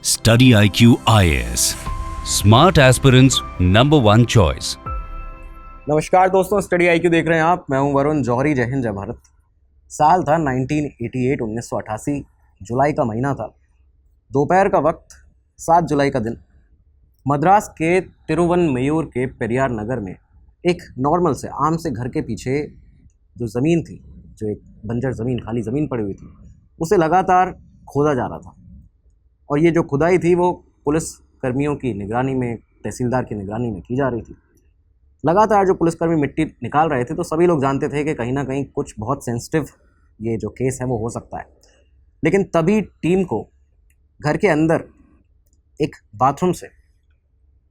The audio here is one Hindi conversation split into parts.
Study IQ IAS. Smart aspirants number one choice. नमस्कार दोस्तों, स्टडी आईक्यू देख रहे हैं आप। मैं हूं वरुण जौहरी। जय हिंद, जय भारत। साल था 1988, 1988। जुलाई का महीना था। दोपहर का वक्त, 7 जुलाई का दिन। मद्रास के तिरुवनमयूर के पेरियार नगर में एक नॉर्मल से आम से घर के पीछे जो ज़मीन थी, जो एक बंजर ज़मीन, खाली ज़मीन पड़ी हुई थी, उसे लगातार खोदा जा रहा था। और ये जो खुदाई थी वो पुलिस कर्मियों की निगरानी में, तहसीलदार की निगरानी में की जा रही थी। लगातार जो पुलिसकर्मी मिट्टी निकाल रहे थे, तो सभी लोग जानते थे कि कहीं ना कहीं कुछ बहुत सेंसिटिव ये जो केस है वो हो सकता है। लेकिन तभी टीम को घर के अंदर एक बाथरूम से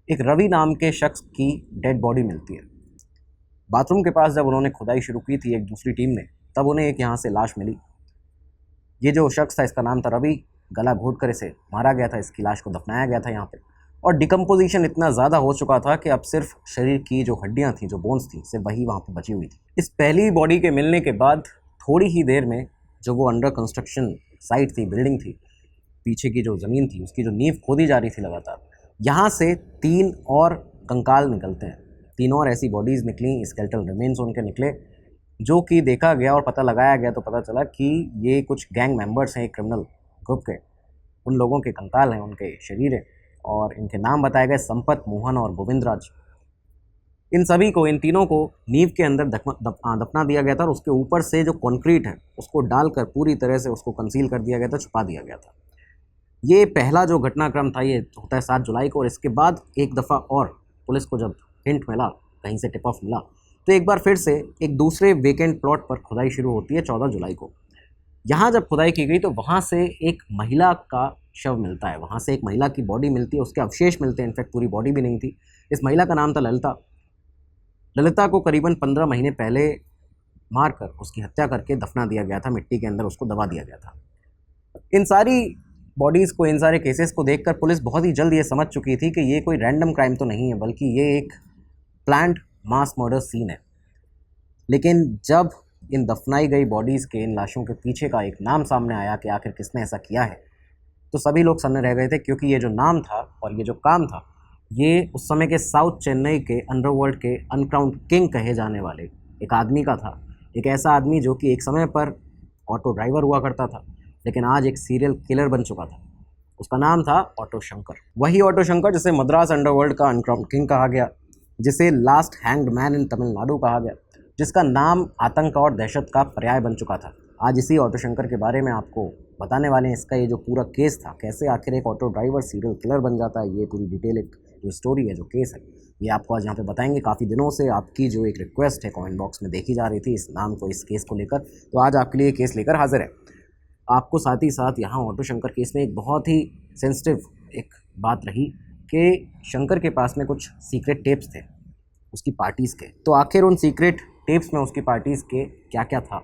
एक रवि नाम के शख्स की डेड बॉडी मिलती है। बाथरूम के पास जब उन्होंने खुदाई शुरू की थी एक दूसरी टीम ने, तब उन्हें एक यहाँ से लाश मिली। ये जो शख्स था, इसका नाम था रवि। गला घोट कर इसे मारा गया था, इसकी लाश को दफनाया गया था यहाँ पे। और डिकम्पोजिशन इतना ज़्यादा हो चुका था कि अब सिर्फ शरीर की जो हड्डियाँ थी, जो बोन्स थी, सिर्फ वही वहाँ पे बची हुई थी। इस पहली बॉडी के मिलने के बाद थोड़ी ही देर में जो वो अंडर कंस्ट्रक्शन साइट थी, बिल्डिंग थी, पीछे की जो ज़मीन थी, उसकी जो नींव खोदी जा रही थी लगातार, यहाँ से 3 और कंकाल निकलते हैं। 3 और ऐसी बॉडीज़ निकली, स्केलेटल रिमेन्स उनके निकले, जो कि देखा गया और पता लगाया गया तो पता चला कि ये कुछ गैंग मेंबर्स हैं, एक क्रिमिनल ग्रुप के। उन लोगों के कंकाल हैं, उनके शरीर हैं, और इनके नाम बताए गए संपत, मोहन और गोविंदराज। इन सभी को, इन तीनों को नींव के अंदर दफना दिया गया था और उसके ऊपर से जो कंक्रीट है उसको डालकर पूरी तरह से उसको कंसील कर दिया गया था, छुपा दिया गया था। ये पहला जो घटनाक्रम था ये होता है 7 जुलाई को। और इसके बाद एक दफ़ा और पुलिस को जब हिंट मिला, कहीं से टिप ऑफ मिला, तो एक बार फिर से एक दूसरे वेकेंट प्लॉट पर खुदाई शुरू होती है 14 जुलाई को। यहाँ जब खुदाई की गई तो वहाँ से एक महिला का शव मिलता है, वहाँ से एक महिला की बॉडी मिलती है, उसके अवशेष मिलते हैं। इनफैक्ट पूरी बॉडी भी नहीं थी। इस महिला का नाम था ललिता। ललिता को करीबन 15 महीने पहले मारकर उसकी हत्या करके दफना दिया गया था, मिट्टी के अंदर उसको दबा दिया गया था। इन सारी बॉडीज़ को, इन सारे केसेस को देखकर पुलिस बहुत ही जल्द ये समझ चुकी थी कि ये कोई रैंडम क्राइम तो नहीं है, बल्कि ये एक प्लान्ड मास मर्डर सीन है। लेकिन जब इन दफनाई गई बॉडीज़ के, इन लाशों के पीछे का एक नाम सामने आया कि आखिर किसने ऐसा किया है, तो सभी लोग सन्न रह गए थे। क्योंकि ये जो नाम था और ये जो काम था, ये उस समय के साउथ चेन्नई के अंडरवर्ल्ड के अनक्राउंड किंग कहे जाने वाले एक आदमी का था। एक ऐसा आदमी जो कि एक समय पर ऑटो ड्राइवर हुआ करता था, लेकिन आज एक सीरियल किलर बन चुका था। उसका नाम था ऑटो शंकर। वही ऑटो शंकर जिसे मद्रास अंडरवर्ल्ड का अनक्राउंड किंग कहा गया, जिसे last hanged man in Tamil Nadu कहा गया, जिसका नाम आतंक और दहशत का पर्याय बन चुका था। आज इसी ऑटो शंकर के बारे में आपको बताने वाले हैं। इसका ये जो पूरा केस था, कैसे आखिर एक ऑटो ड्राइवर सीरियल किलर बन जाता है, ये पूरी डिटेल, एक जो स्टोरी है, जो केस है, ये आपको आज यहाँ पे बताएंगे। काफ़ी दिनों से आपकी जो एक रिक्वेस्ट है कमेंट बॉक्स में देखी जा रही थी इस नाम को, इस केस को लेकर, तो आज आपके लिए ये केस लेकर हाजिर है। आपको साथ ही साथ यहाँ ऑटो शंकर केस में एक बहुत ही सेंसिटिव एक बात रही कि शंकर के पास में कुछ सीक्रेट टेप्स थे उसकी पार्टीज़ के। तो आखिर उन सीक्रेट टेप्स में उसकी पार्टीज़ के क्या क्या था,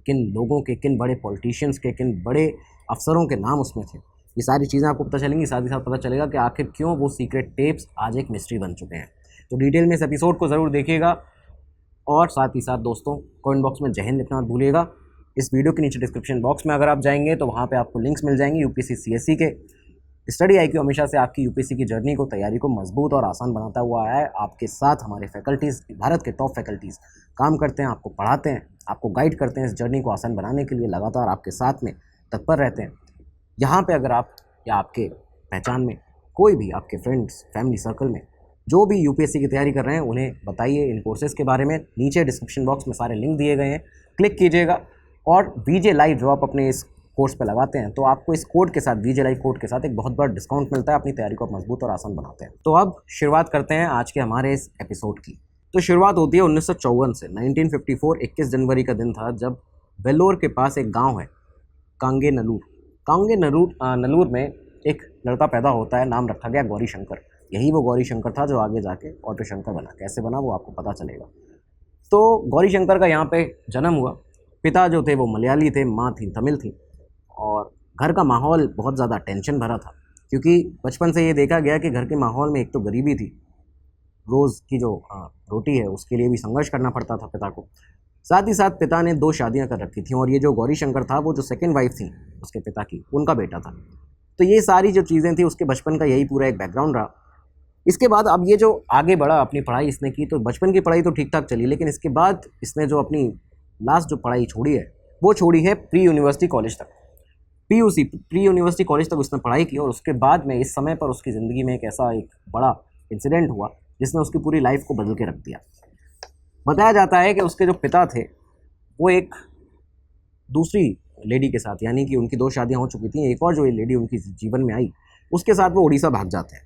किन लोगों के, किन बड़े पॉलिटिशियंस के, किन बड़े अफसरों के नाम उसमें थे, ये सारी चीज़ें आपको पता चलेंगी। साथ ही साथ पता चलेगा कि आखिर क्यों वो सीक्रेट टेप्स आज एक मिस्ट्री बन चुके हैं। तो डिटेल में इस एपिसोड को ज़रूर देखिएगा। और साथ ही साथ दोस्तों, कमेंट बॉक्स में जय हिंद लिखना मत भूलिएगा। इस वीडियो के नीचे डिस्क्रिप्शन बॉक्स में अगर आप जाएंगे तो वहाँ पे आपको लिंक्स मिल जाएंगे यूपीएससी सीएससी के। स्टडी आईक्यू हमेशा से आपकी यूपीएससी की जर्नी को, तैयारी को मजबूत और आसान बनाता हुआ आया है। आपके साथ हमारे फैकल्टीज़, भारत के टॉप फैकल्टीज़ काम करते हैं, आपको पढ़ाते हैं, आपको गाइड करते हैं। इस जर्नी को आसान बनाने के लिए लगातार आपके साथ में तत्पर रहते हैं। यहाँ पे अगर आप या आपके पहचान में कोई भी, आपके फ्रेंड्स, फैमिली सर्कल में जो भी यूपीएससी की तैयारी कर रहे हैं, उन्हें बताइए इन कोर्सेज़ के बारे में। नीचे डिस्क्रिप्शन बॉक्स में सारे लिंक दिए गए हैं, क्लिक कीजिएगा। और वीजे लाइव जो आप अपने इस कोर्स पे लगाते हैं, तो आपको इस कोड के साथ, वीजे लाइव कोड के साथ, एक बहुत बड़ा डिस्काउंट मिलता है। अपनी तैयारी को आप मजबूत और आसान बनाते हैं। तो अब शुरुआत करते हैं आज के हमारे इस एपिसोड की। तो शुरुआत होती है 1954 से। 1954 21 जनवरी का दिन था, जब वेल्लोर के पास एक गाँव है कांगेनलूर। कांगेनलूर में एक लड़का पैदा होता है, नाम रखा गया गौरी शंकर। यही वो गौरी शंकर था जो आगे जाके ऑटो शंकर बना। कैसे बना वो आपको पता चलेगा। तो गौरी शंकर का यहाँ पे जन्म हुआ। पिता जो थे वो मलयाली थे, माँ थी तमिल थी। और घर का माहौल बहुत ज़्यादा टेंशन भरा था, क्योंकि बचपन से ये देखा गया कि घर के माहौल में एक तो गरीबी थी, रोज़ की जो रोटी है उसके लिए भी संघर्ष करना पड़ता था पिता को। साथ ही साथ पिता ने 2 शादियां कर रखी थी, और ये जो गौरी शंकर था वो जो सेकंड वाइफ थी उसके पिता की, उनका बेटा था। तो ये सारी जो चीज़ें थी उसके बचपन का यही पूरा एक बैकग्राउंड रहा। इसके बाद अब ये जो आगे बढ़ा, अपनी पढ़ाई इसने की, तो बचपन की पढ़ाई तो ठीक ठाक चली, लेकिन इसके बाद इसने जो अपनी लास्ट जो पढ़ाई छोड़ी है वो छोड़ी है प्री यूनिवर्सिटी कॉलेज तक। पीयूसी प्री यूनिवर्सिटी कॉलेज तक उसने पढ़ाई की और उसके बाद में इस समय पर उसकी ज़िंदगी में एक ऐसा एक बड़ा इंसिडेंट हुआ जिसने उसकी पूरी लाइफ को बदल के रख दिया। बताया जाता है कि उसके जो पिता थे वो एक दूसरी लेडी के साथ, यानी कि उनकी 2 शादियां हो चुकी थी, एक और जो ये लेडी उनकी जीवन में आई उसके साथ वो उड़ीसा भाग जाते हैं।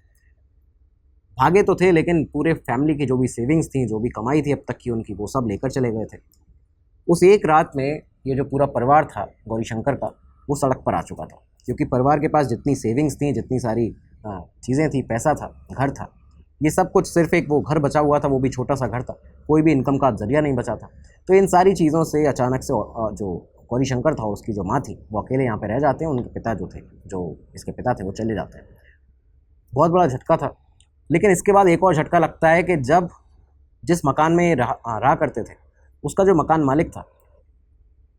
भागे तो थे लेकिन पूरे फैमिली की जो भी सेविंग्स थी, जो भी कमाई थी अब तक की उनकी, वो सब लेकर चले गए थे। उस एक रात में ये जो पूरा परिवार था गौरीशंकर का वो सड़क पर आ चुका था, क्योंकि परिवार के पास जितनी सेविंग्स थी, जितनी सारी चीज़ें थी, पैसा था, घर था, ये सब कुछ सिर्फ एक वो घर बचा हुआ था, वो भी छोटा सा घर था, कोई भी इनकम का जरिया नहीं बचा था। तो इन सारी चीज़ों से अचानक से जो गौरीशंकर था उसकी जो माँ थी वो अकेले यहाँ पे रह जाते हैं, उनके पिता जो थे, जो इसके पिता थे, वो चले जाते हैं। बहुत बड़ा झटका था। लेकिन इसके बाद एक और झटका लगता है कि जब जिस मकान में रहा करते थे उसका जो मकान मालिक था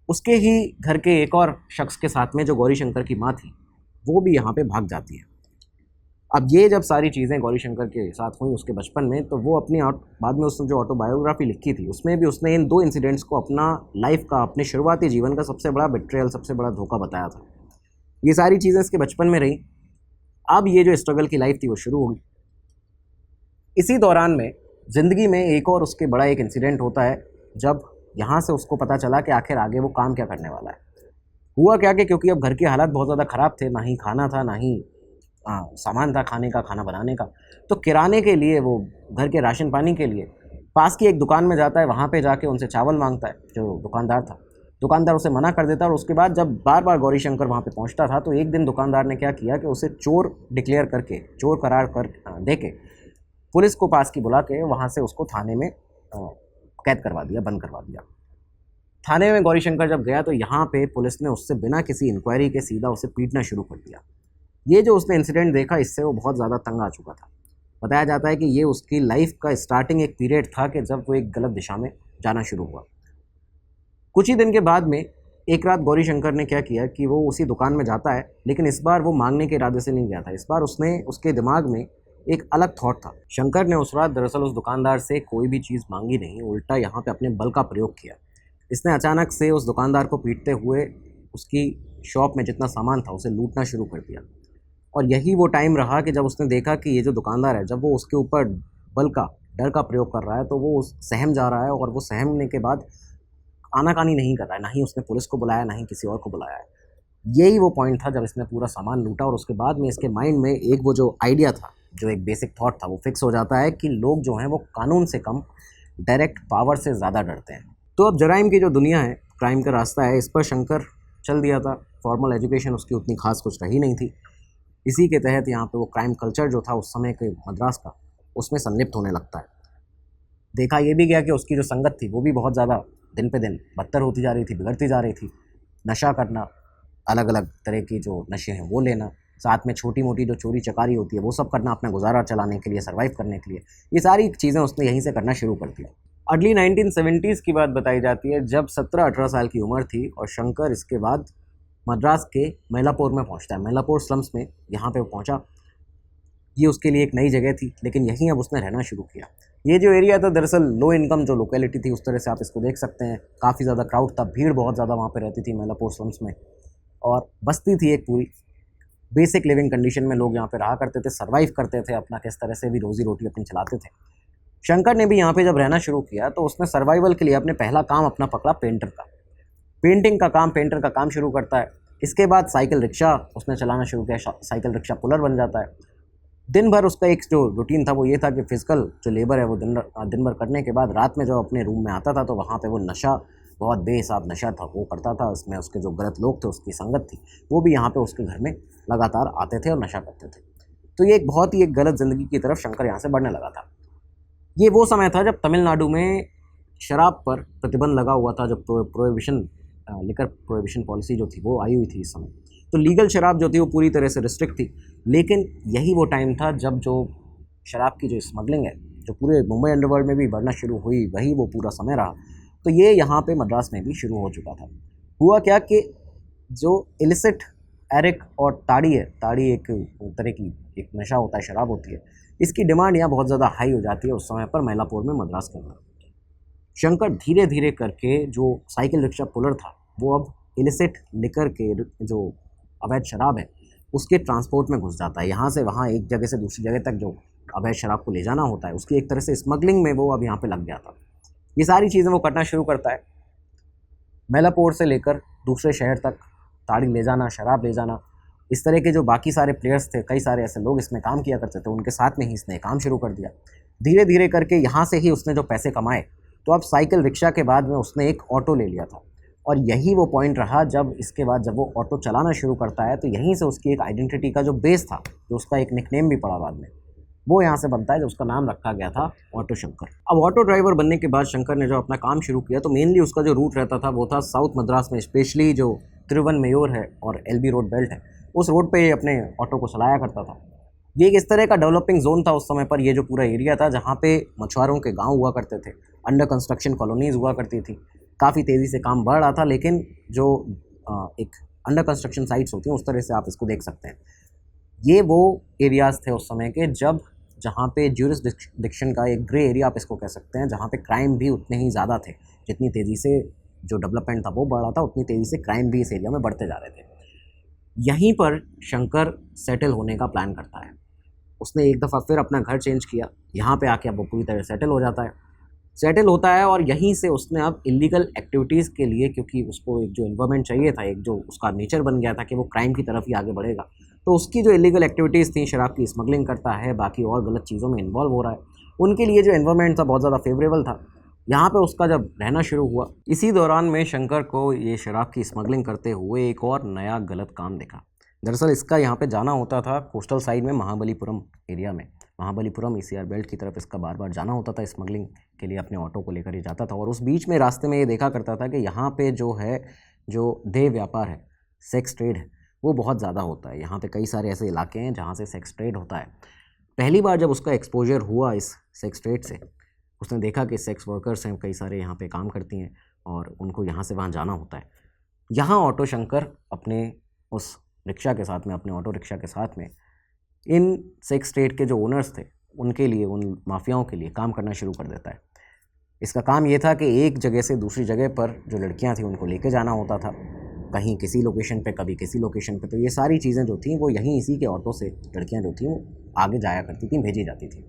उसके ही घर के एक और शख्स के साथ में जो गौरीशंकर की माँ थी वो भी यहाँ पे भाग जाती है। अब ये जब सारी चीज़ें गौरीशंकर के साथ हुई उसके बचपन में, तो वो अपनी बाद में उसने जो ऑटोबायोग्राफी लिखी थी उसमें भी उसने इन 2 इंसिडेंट्स को अपना लाइफ का, अपने शुरुआती जीवन का सबसे बड़ा बिट्रेयल, सबसे बड़ा धोखा बताया था। ये सारी चीज़ें इसके बचपन में रही। अब ये जो स्ट्रगल की लाइफ थी वो शुरू होगी। इसी दौरान में ज़िंदगी में एक और उसके बड़ा एक इंसिडेंट होता है, जब यहाँ से उसको पता चला कि आखिर आगे वो काम क्या करने वाला है। हुआ क्या कि क्योंकि अब घर के हालात बहुत ज़्यादा ख़राब थे, ना ही खाना था, ना ही सामान था खाने का, खाना बनाने का, तो किराने के लिए, वो घर के राशन पानी के लिए पास की एक दुकान में जाता है। वहाँ पे जाके उनसे चावल मांगता है। जो दुकानदार था, दुकानदार उसे मना कर देता है और उसके बाद जब बार बार गौरीशंकर वहाँ पे पहुँचता था तो एक दिन दुकानदार ने क्या किया कि उसे चोर डिक्लेयर करके, चोर करार कर दे के पुलिस को पास की बुला के वहाँ से उसको थाने में कैद करवा दिया, बंद करवा दिया। थाने में गौरीशंकर जब गया तो यहाँ पे पुलिस ने उससे बिना किसी इंक्वायरी के सीधा उसे पीटना शुरू कर दिया। ये जो उसने इंसिडेंट देखा इससे वो बहुत ज़्यादा तंग आ चुका था। बताया जाता है कि ये उसकी लाइफ का स्टार्टिंग एक पीरियड था कि जब वो एक गलत दिशा में जाना शुरू हुआ। कुछ ही दिन के बाद में एक रात गौरीशंकर ने क्या किया कि वो उसी दुकान में जाता है, लेकिन इस बार वो मांगने के इरादे से नहीं गया था। इस बार उसके दिमाग में एक अलग थॉट था। शंकर ने उस रात दरअसल उस दुकानदार से कोई भी चीज़ मांगी नहीं, उल्टा यहाँ पे अपने बल का प्रयोग किया। इसने अचानक से उस दुकानदार को पीटते हुए उसकी शॉप में जितना सामान था उसे लूटना शुरू कर दिया। और यही वो टाइम रहा कि जब उसने देखा कि ये जो दुकानदार है, जब वो उसके ऊपर बल का, डर का प्रयोग कर रहा है, तो वो सहम जा रहा है और वो सहमने के बाद आनाकानी नहीं कर रहा है। ना ही उसने पुलिस को बुलाया, ना ही किसी और को बुलाया है। यही वो पॉइंट था जब इसने पूरा सामान लूटा और उसके बाद में इसके माइंड में एक वो जो आइडिया था, जो एक बेसिक थॉट था, वो फिक्स हो जाता है कि लोग जो हैं वो कानून से कम डायरेक्ट पावर से ज़्यादा डरते हैं। तो अब जराइम की जो दुनिया है, क्राइम का रास्ता है, इस पर शंकर चल दिया था। फॉर्मल एजुकेशन उसकी उतनी खास कुछ रही नहीं थी। इसी के तहत यहाँ पे वो क्राइम कल्चर जो था उस समय के मद्रास का, उसमें संलिप्त होने लगता है। देखा ये भी गया कि उसकी जो संगत थी वो भी बहुत ज़्यादा दिन पे दिन बदतर होती जा रही थी, बिगड़ती जा रही थी। नशा करना, अलग अलग तरह की जो नशे हैं वो लेना, साथ में छोटी मोटी जो चोरी चकारी होती है वो सब करना, अपना गुजारा चलाने के लिए, सर्वाइव करने के लिए, ये सारी चीज़ें उसने यहीं से करना शुरू कर दी। अर्ली 1970s की बात बताई जाती है, जब 17-18 साल की उम्र थी और शंकर इसके बाद मद्रास के मैलापुर में पहुंचता है। मैलापुर स्लम्स में यहाँ पे वो पहुंचा। ये उसके लिए एक नई जगह थी, लेकिन यहीं अब उसने रहना शुरू किया। ये जो एरिया था दरअसल लो इनकम जो लोकेलिटी थी, उस तरह से आप इसको देख सकते हैं। काफ़ी ज़्यादा क्राउड था, भीड़ बहुत ज़्यादा वहाँ पे रहती थी मैलापुर स्लम्स में, और बस्ती थी एक पूरी। बेसिक लिविंग कंडीशन में लोग यहाँ पे रहा करते थे, सर्वाइव करते थे, अपना किस तरह से भी रोज़ी रोटी अपनी चलाते थे। शंकर ने भी यहाँ पे जब रहना शुरू किया तो उसने सर्वाइवल के लिए अपने पहला काम अपना पकड़ा पेंटर का। पेंटिंग का काम, पेंटर का काम शुरू करता है। इसके बाद साइकिल रिक्शा उसने चलाना शुरू किया, साइकिल रिक्शा पुलर बन जाता है। दिन भर उसका एक जो रूटीन था वो ये था कि फिजिकल जो लेबर है वो दिन भर करने के बाद रात में जब अपने रूम में आता था तो वहाँ पे वो नशा, बहुत बेहिसाब नशा था वो करता था। उसमें उसके जो गलत लोग थे, उसकी संगत थी, वो भी यहाँ पे उसके घर में लगातार आते थे और नशा करते थे। तो ये एक बहुत ही एक गलत ज़िंदगी की तरफ शंकर यहाँ से बढ़ने लगा था। ये वो समय था जब तमिलनाडु में शराब पर प्रतिबंध लगा हुआ था, जब प्रोहिबिशन, लिकर प्रोहिबिशन पॉलिसी जो थी वो आई हुई थी इस समय। तो लीगल शराब जो थी वो पूरी तरह से रिस्ट्रिक्ट थी। लेकिन यही वो टाइम था जब जो शराब की जो स्मगलिंग है, जो पूरे मुंबई अंडरवर्ल्ड में भी बढ़ना शुरू हुई, वही वो पूरा समय रहा। तो ये यहाँ पे मद्रास में भी शुरू हो चुका था। हुआ क्या कि जो इलिसिट एरिक और ताड़ी है, ताड़ी एक तरह की एक नशा होता है, शराब होती है, इसकी डिमांड यहाँ बहुत ज़्यादा हाई हो जाती है उस समय पर मैलापुर में, मद्रास के अंदर। शंकर धीरे धीरे करके जो साइकिल रिक्शा पुलर था वो अब इलिसिट लिकर के जो अवैध शराब है उसके ट्रांसपोर्ट में घुस जाता है। यहाँ से वहाँ, एक जगह से दूसरी जगह तक जो अवैध शराब को ले जाना होता है उसकी एक तरह से स्मगलिंग में वो अब यहाँ पे लग गया था। ये सारी चीज़ें वो करना शुरू करता है, मैलापोर से लेकर दूसरे शहर तक ताड़ी ले जाना, शराब ले जाना। इस तरह के जो बाकी सारे प्लेयर्स थे, कई सारे ऐसे लोग इसमें काम किया करते थे, उनके साथ में ही इसने काम शुरू कर दिया। धीरे धीरे करके यहाँ से ही उसने जो पैसे कमाए, तो अब साइकिल रिक्शा के बाद में उसने एक ऑटो ले लिया था, और यही वो पॉइंट रहा जब इसके बाद जब वो ऑटो चलाना शुरू करता है तो यहीं से उसकी एक आइडेंटिटी का जो बेस था, जो उसका एक निकनेम भी पड़ा बाद में, वो यहाँ से बनता है, जो उसका नाम रखा गया था ऑटो शंकर। अब ऑटो ड्राइवर बनने के बाद शंकर ने जो अपना काम शुरू किया तो मेनली उसका जो रूट रहता था वो था साउथ मद्रास में, स्पेशली जो तिरुवनमयूर है और एलबी रोड बेल्ट है, उस रोड पे ये अपने ऑटो को चलाया करता था। ये एक इस तरह का डेवलपिंग जोन था उस समय पर, ये जो पूरा एरिया था जहाँ पे मछुआरों के गाँव हुआ करते थे, अंडर कंस्ट्रक्शन कॉलोनीज़ हुआ करती थी, काफ़ी तेज़ी से काम बढ़ रहा था। लेकिन जो एक अंडर कंस्ट्रक्शन साइट्स होती हैं उस तरह से आप इसको देख सकते हैं, ये वो एरियाज़ थे उस समय के जहाँ पे ज्यूरिसडिक्शन का एक ग्रे एरिया आप इसको कह सकते हैं, जहाँ पे क्राइम भी उतने ही ज़्यादा थे। जितनी तेज़ी से जो डेवलपमेंट था वो बढ़ रहा था, उतनी तेज़ी से क्राइम भी इस एरिया में बढ़ते जा रहे थे। यहीं पर शंकर सेटल होने का प्लान करता है। उसने एक दफ़ा फिर अपना घर चेंज किया, यहाँ पे आके अब वो पूरी तरह सेटल हो जाता है, सेटल होता है। और यहीं से उसने अब इलीगल एक्टिविटीज़ के लिए, क्योंकि उसको एक जो एनवायरनमेंट चाहिए था, एक जो उसका नेचर बन गया था कि वो क्राइम की तरफ ही आगे बढ़ेगा, तो उसकी जो इलीगल एक्टिविटीज़ थी, शराब की स्मगलिंग करता है, बाकी और गलत चीज़ों में इन्वॉल्व हो रहा है, उनके लिए जो एनवायरनमेंट था बहुत ज़्यादा फेवरेबल था। यहाँ पे उसका जब रहना शुरू हुआ, इसी दौरान में शंकर को ये शराब की स्मगलिंग करते हुए एक और नया गलत काम दिखा। दरअसल इसका यहाँ पे जाना होता था कोस्टल साइड में, महाबलीपुरम एरिया में, महाबलीपुरम ईसीआर बेल्ट की तरफ इसका बार बार जाना होता था स्मगलिंग के लिए, अपने ऑटो को लेकर ही जाता था। और उस बीच में रास्ते में ये देखा करता था कि यहाँ पे जो है, जो देह व्यापार है, सेक्स ट्रेड है, वो बहुत ज़्यादा होता है। यहाँ पे कई सारे ऐसे इलाके हैं जहाँ से सेक्स ट्रेड होता है। पहली बार जब उसका एक्सपोजर हुआ इस सेक्स ट्रेड से, उसने देखा कि सेक्स वर्कर्स हैं, कई सारे यहाँ पे काम करती हैं और उनको यहाँ से वहाँ जाना होता है। यहाँ ऑटो शंकर अपने उस रिक्शा के साथ में, अपने ऑटो रिक्शा के साथ में, इन सेक्स ट्रेड के जो ओनर्स थे उनके लिए, उन माफियाओं के लिए काम करना शुरू कर देता है। इसका काम ये था कि एक जगह से दूसरी जगह पर जो लड़कियां थी उनको लेके जाना होता था, कहीं किसी लोकेशन पे, कभी किसी लोकेशन पे। तो ये सारी चीज़ें जो थी वो यहीं इसी के ऑटो से लड़कियां जो थी वो आगे जाया करती थी, भेजी जाती थी।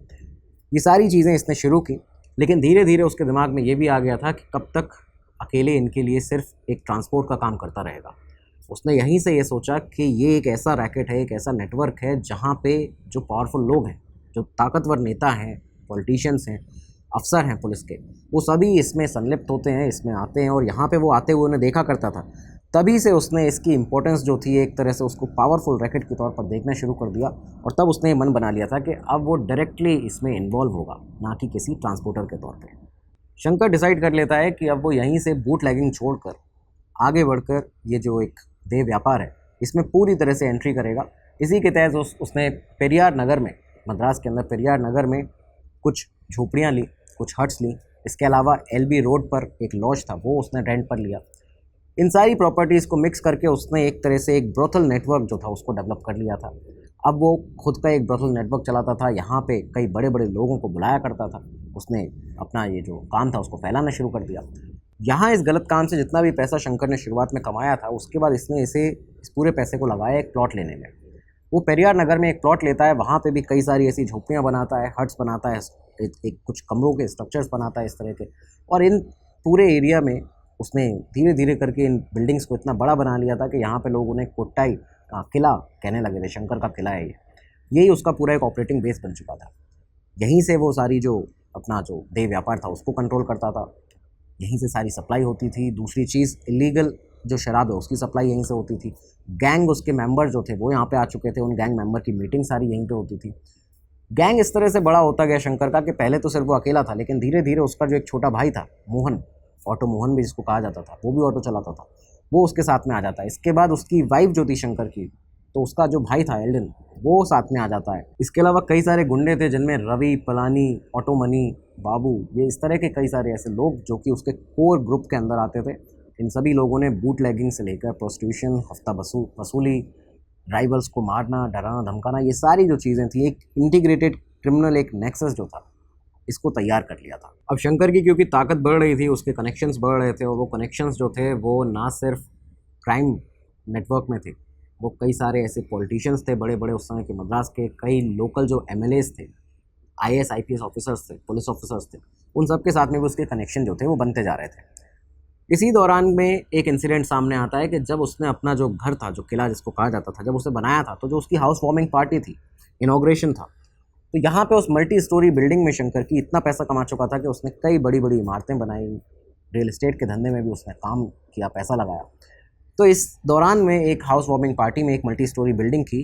ये सारी चीज़ें इसने शुरू की, लेकिन धीरे धीरे उसके दिमाग में ये भी आ गया था कि कब तक अकेले इनके लिए सिर्फ एक ट्रांसपोर्ट का काम करता रहेगा। उसने यहीं से ये सोचा कि ये एक ऐसा रैकेट है, एक ऐसा नेटवर्क है जहाँ पे जो पावरफुल लोग हैं, जो ताकतवर नेता हैं, पॉलिटिशियंस हैं, अफसर हैं पुलिस के, वो सभी इसमें संलिप्त होते हैं, इसमें आते हैं। और यहाँ पे वो आते हुए उन्हें देखा करता था। तभी से उसने इसकी इम्पोर्टेंस जो थी, एक तरह से उसको पावरफुल रैकेट के तौर पर देखना शुरू कर दिया। और तब उसने मन बना लिया था कि अब वो डायरेक्टली इसमें इन्वॉल्व होगा, ना कि किसी ट्रांसपोर्टर के तौर पर। शंकर डिसाइड कर लेता है कि अब वो यहीं से बूट लैगिंग छोड़कर आगे बढ़कर ये जो एक देह व्यापार है इसमें पूरी तरह से एंट्री करेगा। इसी के तहत उसने पेरियार नगर में, मद्रास के अंदर पेरियार नगर में कुछ झोपड़ियाँ ली, कुछ हट्स ली। इसके अलावा एलबी रोड पर एक लॉज था, वो उसने रेंट पर लिया। इन सारी प्रॉपर्टीज़ को मिक्स करके उसने एक तरह से एक ब्रोथल नेटवर्क जो था उसको डेवलप कर लिया था। अब वो खुद का एक ब्रोथल नेटवर्क चलाता था, यहाँ पे कई बड़े बड़े लोगों को बुलाया करता था। उसने अपना ये जो काम था उसको फैलाना शुरू कर दिया। यहाँ इस गलत काम से जितना भी पैसा शंकर ने शुरुआत में कमाया था, उसके बाद इसने इस पूरे पैसे को लगाया एक प्लॉट लेने में। वो पेरियार नगर में एक प्लॉट लेता है, वहाँ पे भी कई सारी ऐसी झोपड़ियाँ बनाता है, हट्स बनाता है, एक कुछ कमरों के स्ट्रक्चर्स बनाता है इस तरह के। और इन पूरे एरिया में उसने धीरे धीरे करके इन बिल्डिंग्स को इतना बड़ा बना लिया था कि यहाँ पे लोग उन्हें कोट्टाई किला कहने लगे थे। शंकर का किला है ये, यही उसका पूरा एक ऑपरेटिंग बेस बन चुका था। यहीं से वो सारी जो अपना जो देह व्यापार था उसको कंट्रोल करता था, यहीं से सारी सप्लाई होती थी। दूसरी चीज़, इलीगल जो शराब है उसकी सप्लाई यहीं से होती थी। गैंग उसके मेंबर जो थे वो यहाँ पे आ चुके थे, उन गैंग मेंबर की मीटिंग सारी यहीं पे होती थी। गैंग इस तरह से बड़ा होता गया शंकर का कि पहले तो सिर्फ वो अकेला था, लेकिन धीरे धीरे उसका जो एक छोटा भाई था मोहन, ऑटो मोहन भी जिसको कहा जाता था, वो भी ऑटो चलाता था, वो उसके साथ में आ जाता है। इसके बाद उसकी वाइफ जो थी शंकर की, तो उसका जो भाई था एल्डन, वो साथ में आ जाता है। इसके अलावा कई सारे गुंडे थे जिनमें रवि, पलानी, ऑटो मनी, बाबू, ये इस तरह के कई सारे ऐसे लोग जो कि उसके कोर ग्रुप के अंदर आते थे। इन सभी लोगों ने बूट लैगिंग से लेकर प्रोस्टिट्यूशन, हफ्ता वसूली, राइवल्स को मारना, डराना, धमकाना, ये सारी जो चीज़ें थी, एक इंटीग्रेटेड क्रिमिनल एक नेक्सस जो था, इसको तैयार कर लिया था। अब शंकर की क्योंकि ताकत बढ़ रही थी, उसके कनेक्शंस बढ़ रहे थे, और वो कनेक्शंस जो थे वो ना सिर्फ क्राइम नेटवर्क में थे, वो कई सारे ऐसे पॉलिटिशियंस थे बड़े बड़े उस समय के मद्रास के, कई लोकल जो एमएलएस थे, आईएएस आईपीएस ऑफिसर्स थे, पुलिस ऑफिसर्स थे, उन सब के साथ में भी उसके कनेक्शन जो थे वो बनते जा रहे थे। इसी दौरान में एक इंसिडेंट सामने आता है कि जब उसने अपना जो घर था, जो किला जिसको कहा जाता था, जब उसने बनाया था, तो जो उसकी हाउस वार्मिंग पार्टी थी, इनॉग्रेशन था, तो यहाँ पे उस मल्टी स्टोरी बिल्डिंग में शंकर की इतना पैसा कमा चुका था कि उसने कई बड़ी बड़ी इमारतें बनाई, रियल एस्टेट के धंधे में भी उसने काम किया, पैसा लगाया। तो इस दौरान में एक हाउस वार्मिंग पार्टी में एक मल्टी स्टोरी बिल्डिंग की,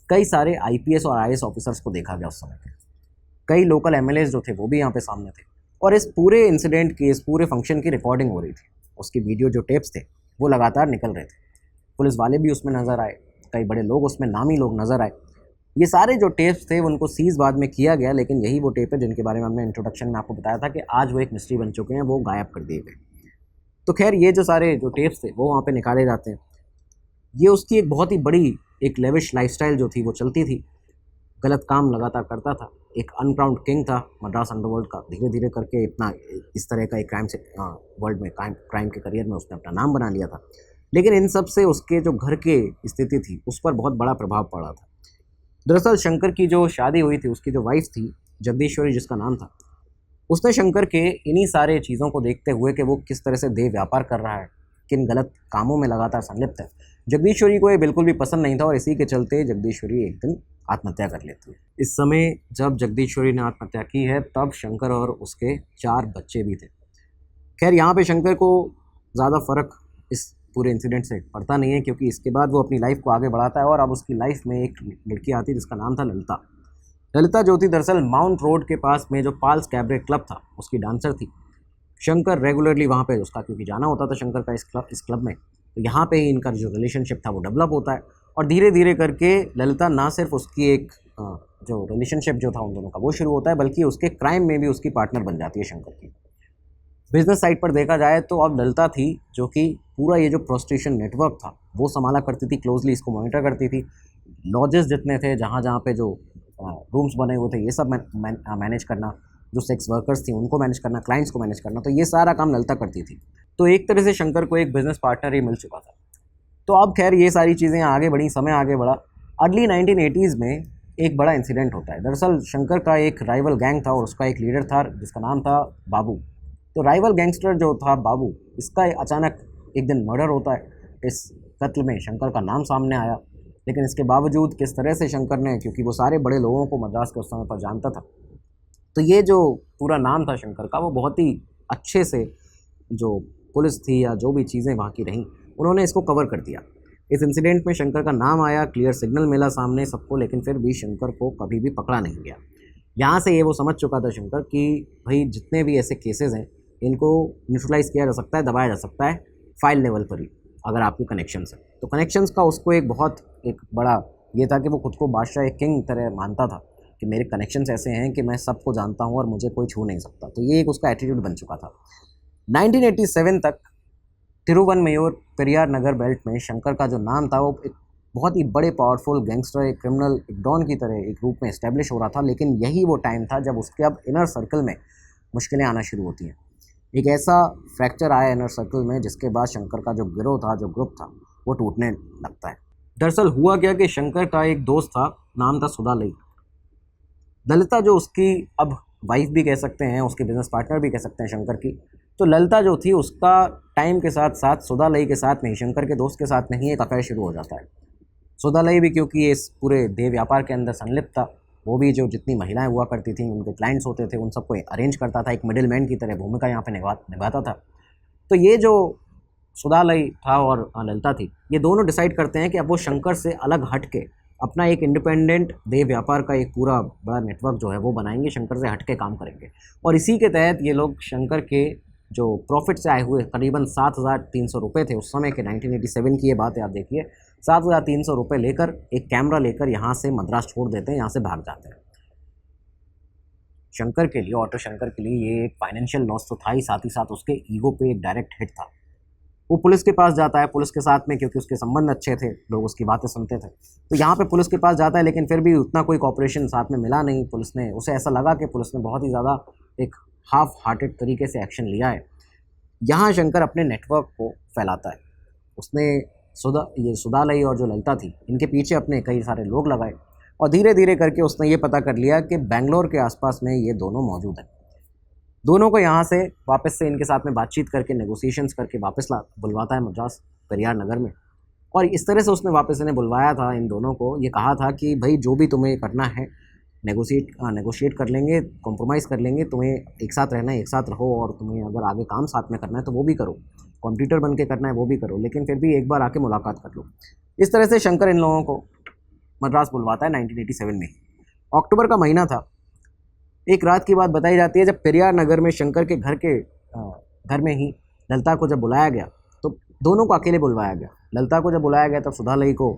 कई सारे आईपीएस और आईएएस ऑफिसर्स को देखा गया उस समय के, कई लोकल एमएलएस जो थे वो भी यहाँ पे सामने थे, और इस पूरे इंसिडेंट की, इस पूरे फंक्शन की रिकॉर्डिंग हो रही थी। उसकी वीडियो जो टेप्स थे वो लगातार निकल रहे थे, पुलिस वाले भी उसमें नज़र आए, कई बड़े लोग उसमें, नामी लोग नज़र आए। ये सारे जो टेप्स थे उनको सीज़ बाद में किया गया, लेकिन यही वो टेप है जिनके बारे में हमने इंट्रोडक्शन में आपको बताया था कि आज वो एक मिस्ट्री बन चुके हैं, वो गायब कर दिए गए। तो खैर ये जो सारे जो टेप्स थे वो वहाँ पे निकाले जाते हैं। ये उसकी एक बहुत ही बड़ी एक लेविश लाइफस्टाइल जो थी वो चलती थी, गलत काम लगातार करता था, एक अनक्राउंड किंग था मद्रास अंडरवर्ल्ड का। धीरे धीरे करके इतना इस तरह का एक क्राइम से वर्ल्ड में क्राइम के करियर में उसने अपना नाम बना लिया था, लेकिन इन सब से उसके जो घर के स्थिति थी उस पर बहुत बड़ा प्रभाव पड़ा था। दरअसल शंकर की जो शादी हुई थी, उसकी जो वाइफ थी जगदीश्वरी जिसका नाम था, उसने शंकर के इन्हीं सारे चीज़ों को देखते हुए कि वो किस तरह से देह व्यापार कर रहा है, किन गलत कामों में लगातार संलिप्त है, जगदीश्वरी को ये बिल्कुल भी पसंद नहीं था, और इसी के चलते जगदीश्वरी एक दिन आत्महत्या कर लेती है। इस समय जब जगदीश्वरी ने आत्महत्या की है तब शंकर और उसके 4 बच्चे भी थे। खैर यहाँ पे शंकर को ज़्यादा फ़र्क इस पूरे इंसिडेंट से पड़ता नहीं है, क्योंकि इसके बाद वो अपनी लाइफ को आगे बढ़ाता है, और अब उसकी लाइफ में एक लड़की आती है जिसका नाम था ललिता। ललिता जो थी दरअसल माउंट रोड के पास में जो पाल्स कैबरे क्लब था उसकी डांसर थी। शंकर रेगुलरली वहाँ पे उसका क्योंकि जाना होता था शंकर का इस क्लब में, तो यहाँ पे ही इनका जो रिलेशनशिप था वो डेवलप होता है, और धीरे धीरे करके ललिता ना सिर्फ उसकी एक जो रिलेशनशिप जो था उन दोनों का वो शुरू होता है, बल्कि उसके क्राइम में भी उसकी पार्टनर बन जाती है शंकर की। बिजनेस साइड पर देखा जाए तो अब ललिता थी जो कि पूरा ये जो प्रोस्टिट्यूशन नेटवर्क था वो संभाला करती थी, क्लोजली इसको मॉनिटर करती थी। लॉजेस जितने थे, जहाँ जहाँ पे जो रूम्स बने हुए थे, ये सब मैनेज करना, जो सेक्स वर्कर्स थी उनको मैनेज करना, क्लाइंट्स को मैनेज करना, तो ये सारा काम ललिता करती थी। तो एक तरह से शंकर को एक बिजनेस पार्टनर ही मिल चुका था। तो अब खैर ये सारी चीज़ें आगे बढ़ी, समय आगे बढ़ा। अर्ली 1980s में एक बड़ा इंसिडेंट होता है। दरअसल शंकर का एक राइवल गैंग था और उसका एक लीडर था जिसका नाम था बाबू। तो राइवल गैंगस्टर जो था बाबू, इसका अचानक एक दिन मर्डर होता है। इस कत्ल में शंकर का नाम सामने आया, लेकिन इसके बावजूद किस तरह से शंकर ने, क्योंकि वो सारे बड़े लोगों को मद्रास के उस समय पर जानता था, तो ये जो पूरा नाम था शंकर का वो बहुत ही अच्छे से जो पुलिस थी या जो भी चीज़ें वहाँ की रहीं उन्होंने इसको कवर कर दिया। इस इंसिडेंट में शंकर का नाम आया, क्लियर सिग्नल मिला सामने सबको, लेकिन फिर भी शंकर को कभी भी पकड़ा नहीं गया। यहाँ से ये वो समझ चुका था शंकर कि भाई जितने भी ऐसे केसेस हैं इनको न्यूट्रलाइज़ किया जा सकता है, दबाया जा सकता है फाइल लेवल पर ही, अगर आपके कनेक्शंस हैं। तो कनेक्शंस का उसको एक बहुत एक बड़ा ये था कि वो खुद को बादशाह एक किंग तरह मानता था कि मेरे कनेक्शंस ऐसे हैं कि मैं सबको जानता हूँ और मुझे कोई छू नहीं सकता। तो ये एक उसका एटीट्यूड बन चुका था। 1987 तक तिरुवनमयूर पेरियार नगर बेल्ट में शंकर का जो नाम था वो एक बहुत ही बड़े पावरफुल गैंगस्टर, एक क्रिमिनल, एक डॉन की तरह एक रूप में इस्टेब्लिश हो रहा था। लेकिन यही वो टाइम था जब उसके अब इनर सर्कल में मुश्किलें आना शुरू होती हैं। एक ऐसा फ्रैक्चर आया इनर सर्कल में जिसके बाद शंकर का जो गिरोह था, जो ग्रुप था, वो टूटने लगता है। दरअसल हुआ क्या कि शंकर का एक दोस्त था, नाम था सुधालई। ललिता जो उसकी अब वाइफ भी कह सकते हैं, उसके बिजनेस पार्टनर भी कह सकते हैं शंकर की, तो ललिता जो थी उसका टाइम के साथ साथ सुधालई के साथ में ही, शंकर के दोस्त के साथ में ही एक अफेयर शुरू हो जाता है। सुधालई भी क्योंकि इस पूरे देह व्यापार के अंदर संलिप्त था, वो भी जो जितनी महिलाएं हुआ करती थी, उनके क्लाइंट्स होते थे, उन सबको अरेंज करता था, एक मिडिल मैन की तरह भूमिका यहाँ पे निभाता था। तो ये जो सुधालई था और ललिता थी, ये दोनों डिसाइड करते हैं कि अब वो शंकर से अलग हट के अपना एक इंडिपेंडेंट देह व्यापार का एक पूरा बड़ा नेटवर्क जो है वो बनाएंगे, शंकर से हट के काम करेंगे। और इसी के तहत ये लोग शंकर के जो प्रॉफिट से आए हुए करीबन 7,300 रुपये थे उस समय के, 1987 की ये बात है, आप देखिए, 7,300 रुपये लेकर, एक कैमरा लेकर यहाँ से मद्रास छोड़ देते हैं, यहाँ से भाग जाते हैं। शंकर के लिए, ऑटो शंकर के लिए ये एक फाइनेंशियल लॉस तो था ही, साथ उसके ईगो पे एक डायरेक्ट हिट था। वो पुलिस के पास जाता है, पुलिस के साथ में, क्योंकि उसके संबंध अच्छे थे, लोग उसकी बातें सुनते थे, तो यहाँ पे पुलिस के पास जाता है, लेकिन फिर भी उतना कोई कॉपरेशन साथ में मिला नहीं। पुलिस ने, उसे ऐसा लगा कि पुलिस ने बहुत ही ज़्यादा एक हाफ हार्टेड तरीके से एक्शन लिया है। यहाँ शंकर अपने नेटवर्क को फैलाता है। उसने सुधालई और जो ललिता थी, इनके पीछे अपने कई सारे लोग लगाए और धीरे धीरे करके उसने ये पता कर लिया कि बेंगलोर के आसपास में ये दोनों मौजूद हैं। दोनों को यहाँ से वापस से इनके साथ में बातचीत करके, नेगोशिएशंस करके वापस बुलवाता है मद्रास पेरियार नगर में। और इस तरह से उसने वापस इन्हें बुलवाया था, इन दोनों को ये कहा था कि भाई जो भी तुम्हें करना है नेगोशिएट कर लेंगे, कॉम्प्रोमाइज़ कर लेंगे, तुम्हें एक साथ रहना है एक साथ रहो, और तुम्हें अगर आगे काम साथ में करना है तो वो भी करो, कॉम्पिटिटर बन के करना है वो भी करो, लेकिन फिर भी एक बार आके मुलाकात कर लो। इस तरह से शंकर इन लोगों को मद्रास बुलवाता है 1987 में। अक्टूबर का महीना था। एक रात की बात बताई जाती है जब पेरियार नगर में शंकर के घर में ही ललिता को जब बुलाया गया, तो दोनों को अकेले बुलवाया गया। ललिता को जब बुलाया गया तब सुधालई को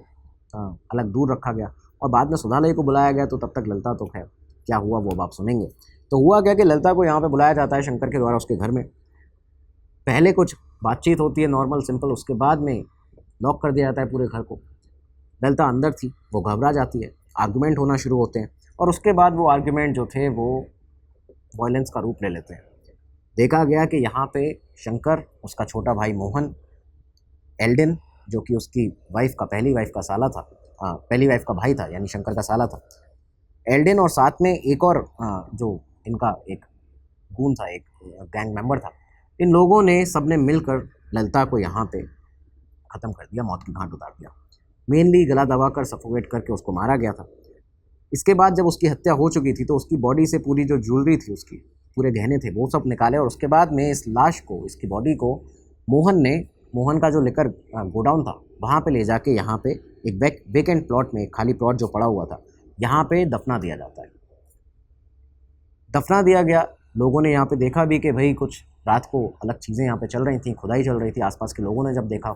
अलग दूर रखा गया, और बाद में सुधालई को बुलाया गया, तो तब तक ललिता तो खैर क्या हुआ वो आप सुनेंगे। तो हुआ क्या कि ललिता को यहाँ पे बुलाया जाता है शंकर के द्वारा उसके घर में। पहले कुछ बातचीत होती है नॉर्मल सिंपल, उसके बाद में लॉक कर दिया जाता है पूरे घर को। ललिता अंदर थी, वो घबरा जाती है, आर्गूमेंट होना शुरू होते हैं, और उसके बाद वो आर्गूमेंट जो थे वो वायलेंस का रूप ले लेते हैं। देखा गया कि यहाँ पे शंकर, उसका छोटा भाई मोहन, एल्डिन जो कि उसकी वाइफ का, पहली वाइफ का साला था, पहली वाइफ का भाई था, यानी शंकर का साला था, एल्डिन, और साथ में एक और जो इनका एक गून था, एक गैंग मेंबर था, इन लोगों ने सबने मिलकर ललिता को यहाँ पे ख़त्म कर दिया, मौत की घाट उतार दिया। मेनली गला दबाकर सफोकेट करके उसको मारा गया था। इसके बाद जब उसकी हत्या हो चुकी थी तो उसकी बॉडी से पूरी जो ज्वेलरी थी, उसकी पूरे गहने थे, वो सब निकाले, और उसके बाद में इस लाश को, इसकी बॉडी को मोहन का जो लेकर गोडाउन था वहाँ पे ले जाके यहाँ पे एक वेकेंट प्लॉट में, एक खाली प्लॉट जो पड़ा हुआ था, यहाँ पे दफना दिया जाता है। दफना दिया गया। लोगों ने यहाँ पे देखा भी कि भाई कुछ रात को अलग चीज़ें यहाँ पे चल रही थी, खुदाई चल रही थी। आसपास के लोगों ने जब देखा,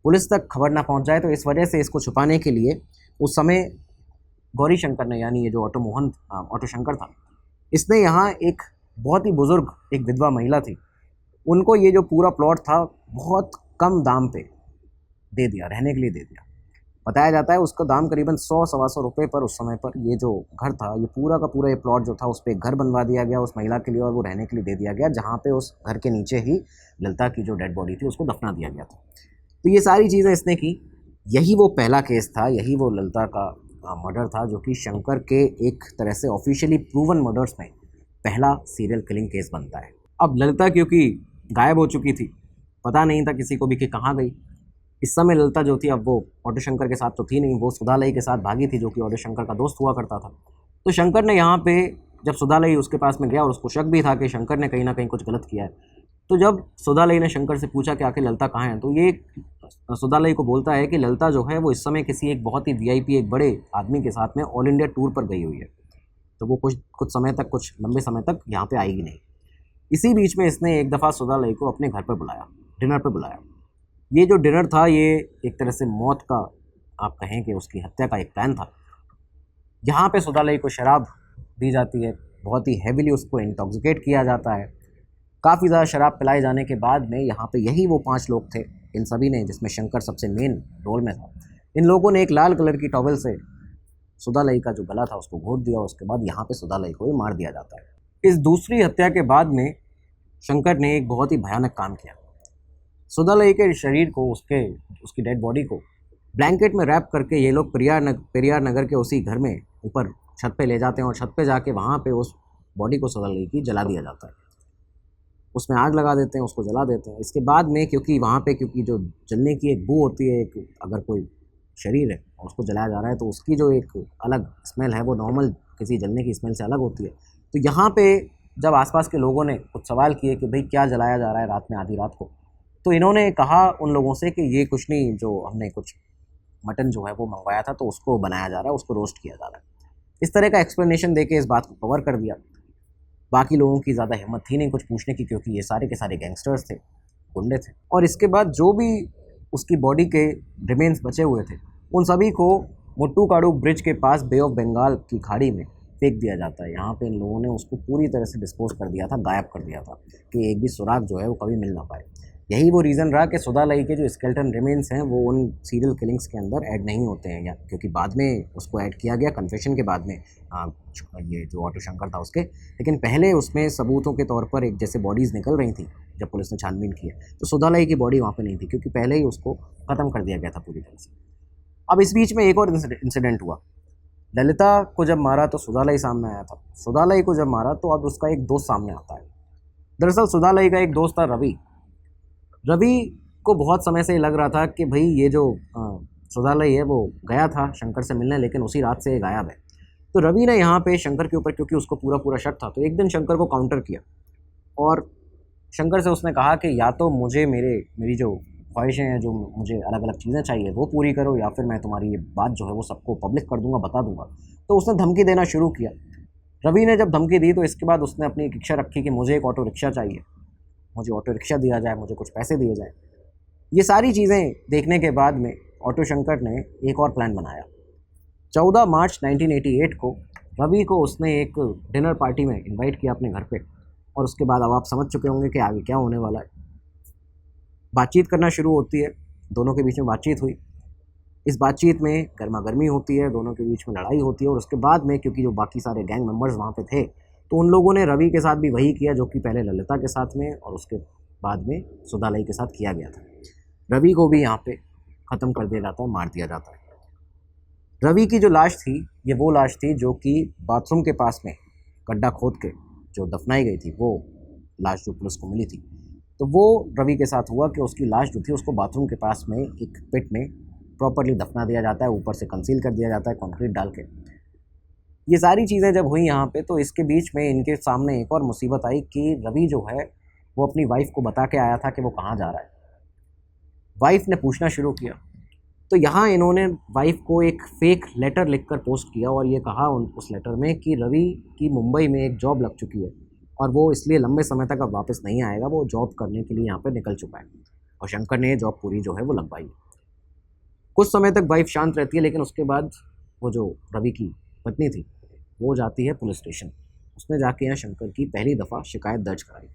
पुलिस तक खबर ना पहुँच जाए, तो इस वजह से इसको छुपाने के लिए उस समय गौरी शंकर ने, यानी ये जो ऑटो शंकर था, इसने यहाँ एक बहुत ही बुज़ुर्ग एक विधवा महिला थी, उनको ये जो पूरा प्लॉट था बहुत कम दाम पे दे दिया, रहने के लिए दे दिया। बताया जाता है उसका दाम करीबन 100-125 रुपये पर उस समय पर ये जो घर था, ये पूरा का पूरा ये प्लॉट जो था, उस पर एक घर बनवा दिया गया उस महिला के लिए, और वो रहने के लिए दे दिया गया, जहाँ पे उस घर के नीचे ही ललिता की जो डेड बॉडी थी उसको दफना दिया गया था। तो ये सारी चीज़ें इसने की। यही वो पहला केस था, यही वो ललिता का मर्डर था, जो कि शंकर के एक तरह से ऑफिशियली प्रूवन मर्डर्स में पहला सीरियल किलिंग केस बनता है। अब ललिता क्योंकि गायब हो चुकी थी, पता नहीं था किसी को भी कि कहाँ गई। इस समय ललिता जो थी, अब वो ऑटो शंकर के साथ तो थी नहीं, वो सुधालई के साथ भागी थी, जो कि ऑटो शंकर का दोस्त हुआ करता था। तो शंकर ने यहाँ पे जब सुधालई उसके पास में गया, और उसको शक भी था कि शंकर ने कहीं ना कहीं कुछ गलत किया है, तो जब सुधालई ने शंकर से पूछा कि आखिर ललिता कहाँ है, तो ये सुधालई को बोलता है कि ललिता जो है वो इस समय किसी एक बहुत ही वीआईपी, एक बड़े आदमी के साथ में ऑल इंडिया टूर पर गई हुई है, तो वो कुछ लंबे समय तक यहाँ पे आएगी नहीं। इसी बीच में इसने एक दफ़ा सुधालई को अपने घर पर बुलाया, डिनर पर बुलाया। ये जो डिनर था, ये एक तरह से मौत का, आप कहें कि उसकी हत्या का एक प्लान था। यहाँ पे सुधालई को शराब दी जाती है, बहुत ही हैविली उसको इंटॉक्सिकेट किया जाता है। काफ़ी ज़्यादा शराब पिलाए जाने के बाद में यहाँ पे यही वो 5 लोग थे, इन सभी ने, जिसमें शंकर सबसे मेन रोल में था, इन लोगों ने एक लाल कलर की टॉवल से सुधालई का जो गला था उसको घोट दिया। उसके बाद यहाँ पे सुधालई को ही मार दिया जाता है। इस दूसरी हत्या के बाद में शंकर ने एक बहुत ही भयानक काम किया। सुधालई के शरीर को, उसकी डेड बॉडी को ब्लैंकेट में रैप करके ये लोग पेरियार नगर के उसी घर में ऊपर छत पे ले जाते हैं, और छत पे जाके वहाँ पे उस बॉडी को सुधालई की जला दिया जाता है। उसमें आग लगा देते हैं, उसको जला देते हैं। इसके बाद में क्योंकि जो जलने की एक बू होती है, एक अगर कोई शरीर है और उसको जलाया जा रहा है, तो उसकी जो एक अलग स्मेल है वो नॉर्मल किसी जलने की स्मेल से अलग होती है। तो यहाँ पे जब आसपास के लोगों ने कुछ सवाल किए कि भाई क्या जलाया जा रहा है रात में, आधी रात को, तो इन्होंने कहा उन लोगों से कि ये कुछ नहीं, जो हमने कुछ मटन जो है वो मंगवाया था, तो उसको बनाया जा रहा है, उसको रोस्ट किया जा रहा है। इस तरह का एक्सप्लेनेशन देके इस बात को कवर कर दिया। बाकी लोगों की ज़्यादा हिम्मत थी नहीं कुछ पूछने की, क्योंकि ये सारे के सारे गैंगस्टर्स थे, गुंडे थे। और इसके बाद जो भी उसकी बॉडी के रिमेन्स बचे हुए थे, उन सभी को मुट्टुकाडु ब्रिज के पास बे ऑफ बंगाल की खाड़ी में फेंक दिया जाता है। यहाँ पे इन लोगों ने उसको पूरी तरह से डिस्पोज कर दिया था, गायब कर दिया था, कि एक भी सुराग जो है वो कभी मिल ना पाए। यही वो रीज़न रहा कि सुधा लई के जो स्केलेटन रिमेन्स हैं वो उन सीरियल किलिंग्स के अंदर ऐड नहीं होते हैं, या क्योंकि बाद में उसको ऐड किया गया कन्फेशन के बाद में, ये जो ऑटो शंकर था उसके, लेकिन पहले उसमें सबूतों के तौर पर एक जैसे बॉडीज़ निकल रही थी जब पुलिस ने छानबीन की है, तो सुधा लई की बॉडी वहाँ पर नहीं थी क्योंकि पहले ही उसको ख़त्म कर दिया गया था पूरी तरह से। अब इस बीच में एक और इंसिडेंट हुआ। ललिता को जब मारा तो सुधा लई सामने आया था, सुधा लई को जब मारा तो अब उसका एक दोस्त सामने आता है। दरअसल सुधा लई का एक दोस्त था रवि। रवि को बहुत समय से लग रहा था कि भाई ये जो सुधा लई है वो गया था शंकर से मिलने, लेकिन उसी रात से ये गायब है। तो रवि ने यहाँ पे शंकर के ऊपर, क्योंकि उसको पूरा पूरा शक था, तो एक दिन शंकर को काउंटर किया और शंकर से उसने कहा कि या तो मुझे मेरी जो ख्वाहिशें हैं, जो मुझे अलग अलग चीज़ें चाहिए वो पूरी करो, या फिर मैं तुम्हारी ये बात जो है वो सबको पब्लिक कर दूंगा, बता दूंगा। तो उसने धमकी देना शुरू किया। रवि ने जब धमकी दी तो इसके बाद उसने अपनी एक इच्छा रखी कि मुझे एक ऑटो रिक्शा चाहिए, मुझे ऑटो रिक्शा दिया जाए, मुझे कुछ पैसे दिए जाए। ये सारी चीज़ें देखने के बाद में ऑटो शंकर ने एक और प्लान बनाया। 14 मार्च 1988 को रवि को उसने एक डिनर पार्टी में इनवाइट किया अपने घर पे, और उसके बाद अब आप समझ चुके होंगे कि आगे क्या होने वाला है। बातचीत करना शुरू होती है, दोनों के बीच में बातचीत हुई। इस बातचीत में गर्मा गर्मी होती है, दोनों के बीच में लड़ाई होती है, और उसके बाद में क्योंकि जो बाकी सारे गैंग मेंबर्स वहाँ पे थे तो उन लोगों ने रवि के साथ भी वही किया जो कि पहले ललिता के साथ में और उसके बाद में सुधा लई के साथ किया गया था। रवि को भी यहाँ पे ख़त्म कर दिया जाता है, मार दिया जाता है। रवि की जो लाश थी ये वो लाश थी जो कि बाथरूम के पास में गड्ढा खोद के जो दफनाई गई थी, वो लाश जो पुलिस को मिली थी। तो वो रवि के साथ हुआ कि उसकी लाश जो थी उसको बाथरूम के पास में एक पिट में प्रॉपरली दफना दिया जाता है, ऊपर से कंसील कर दिया जाता है कंक्रीट डाल के। ये सारी चीज़ें जब हुई यहाँ पे तो इसके बीच में इनके सामने एक और मुसीबत आई कि रवि जो है वो अपनी वाइफ को बता के आया था कि वो कहाँ जा रहा है। वाइफ ने पूछना शुरू किया तो यहाँ इन्होंने वाइफ को एक फेक लेटर लिखकर पोस्ट किया और ये कहा उस लेटर में कि रवि की मुंबई में एक जॉब लग चुकी है और वो इसलिए लंबे समय तक अब वापस नहीं आएगा, वो जॉब करने के लिए यहाँ पर निकल चुका है। और शंकर ने ये जॉब पूरी जो है वो लगवाई है। कुछ समय तक वाइफ शांत रहती है, लेकिन उसके बाद वो जो रवि की पत्नी थी वो जाती है पुलिस स्टेशन। उसने जाके यहाँ शंकर की पहली दफ़ा शिकायत दर्ज कराई।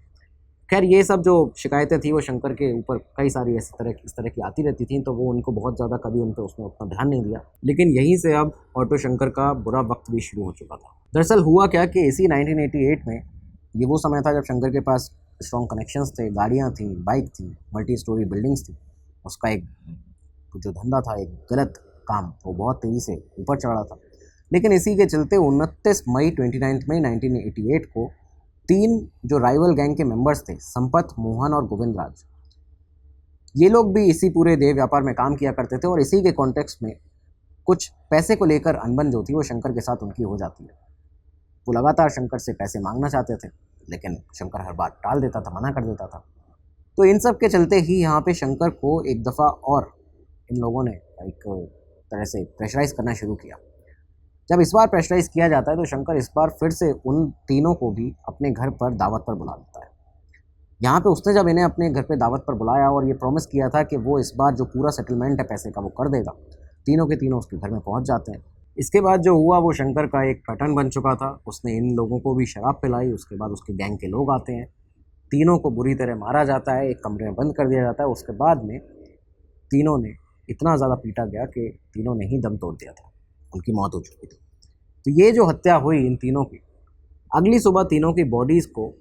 खैर ये सब जो शिकायतें थी वो शंकर के ऊपर कई सारी इस तरह की आती रहती थी, तो वो उनको बहुत ज़्यादा कभी उन पर उसने उतना ध्यान नहीं दिया। लेकिन यहीं से अब ऑटो शंकर का बुरा वक्त भी शुरू हो चुका था। दरअसल हुआ क्या कि इसी 1988 में, ये वो समय था जब शंकर के पास स्ट्रॉन्ग कनेक्शंस थे, गाड़ियाँ थी, बाइक थी, मल्टी स्टोरी बिल्डिंग्स थी। उसका एक जो धंधा था, एक गलत काम, वो बहुत तेज़ी से ऊपर चढ़ रहा था। लेकिन इसी के चलते 29 मई 29 मई 1988 को 3 जो राइवल गैंग के मेंबर्स थे, संपत, मोहन और गोविंद राज, ये लोग भी इसी पूरे देह व्यापार में काम किया करते थे और इसी के कॉन्टेक्स्ट में कुछ पैसे को लेकर अनबन जो थी वो शंकर के साथ उनकी हो जाती है। वो लगातार शंकर से पैसे मांगना चाहते थे, लेकिन शंकर हर बात टाल देता था, मना कर देता था। तो इन सब के चलते ही यहाँ पे शंकर को एक दफ़ा और इन लोगों ने एक तरह से प्रेशराइज करना शुरू किया। जब इस बार प्रेशराइज किया जाता है तो शंकर इस बार फिर से उन तीनों को भी अपने घर पर दावत पर बुला लेता है। यहाँ पे उसने जब इन्हें अपने घर पे दावत पर बुलाया और ये प्रॉमिस किया था कि वो इस बार जो पूरा सेटलमेंट है पैसे का वो कर देगा, तीनों के तीनों उसके घर में पहुँच जाते हैं। इसके बाद जो हुआ वो शंकर का एक पैटर्न बन चुका था। उसने इन लोगों को भी शराब पिलाई, उसके बाद उसके गैंग के लोग आते हैं, तीनों को बुरी तरह मारा जाता है, एक कमरे में बंद कर दिया जाता है। उसके बाद में तीनों ने इतना ज़्यादा पीटा गया कि तीनों ने ही दम तोड़ दिया था, उनकी मौत हो चुकी थी। तो ये जो हत्या हुई इन तीनों की, अगली सुबह तीनों की बॉडीज़ को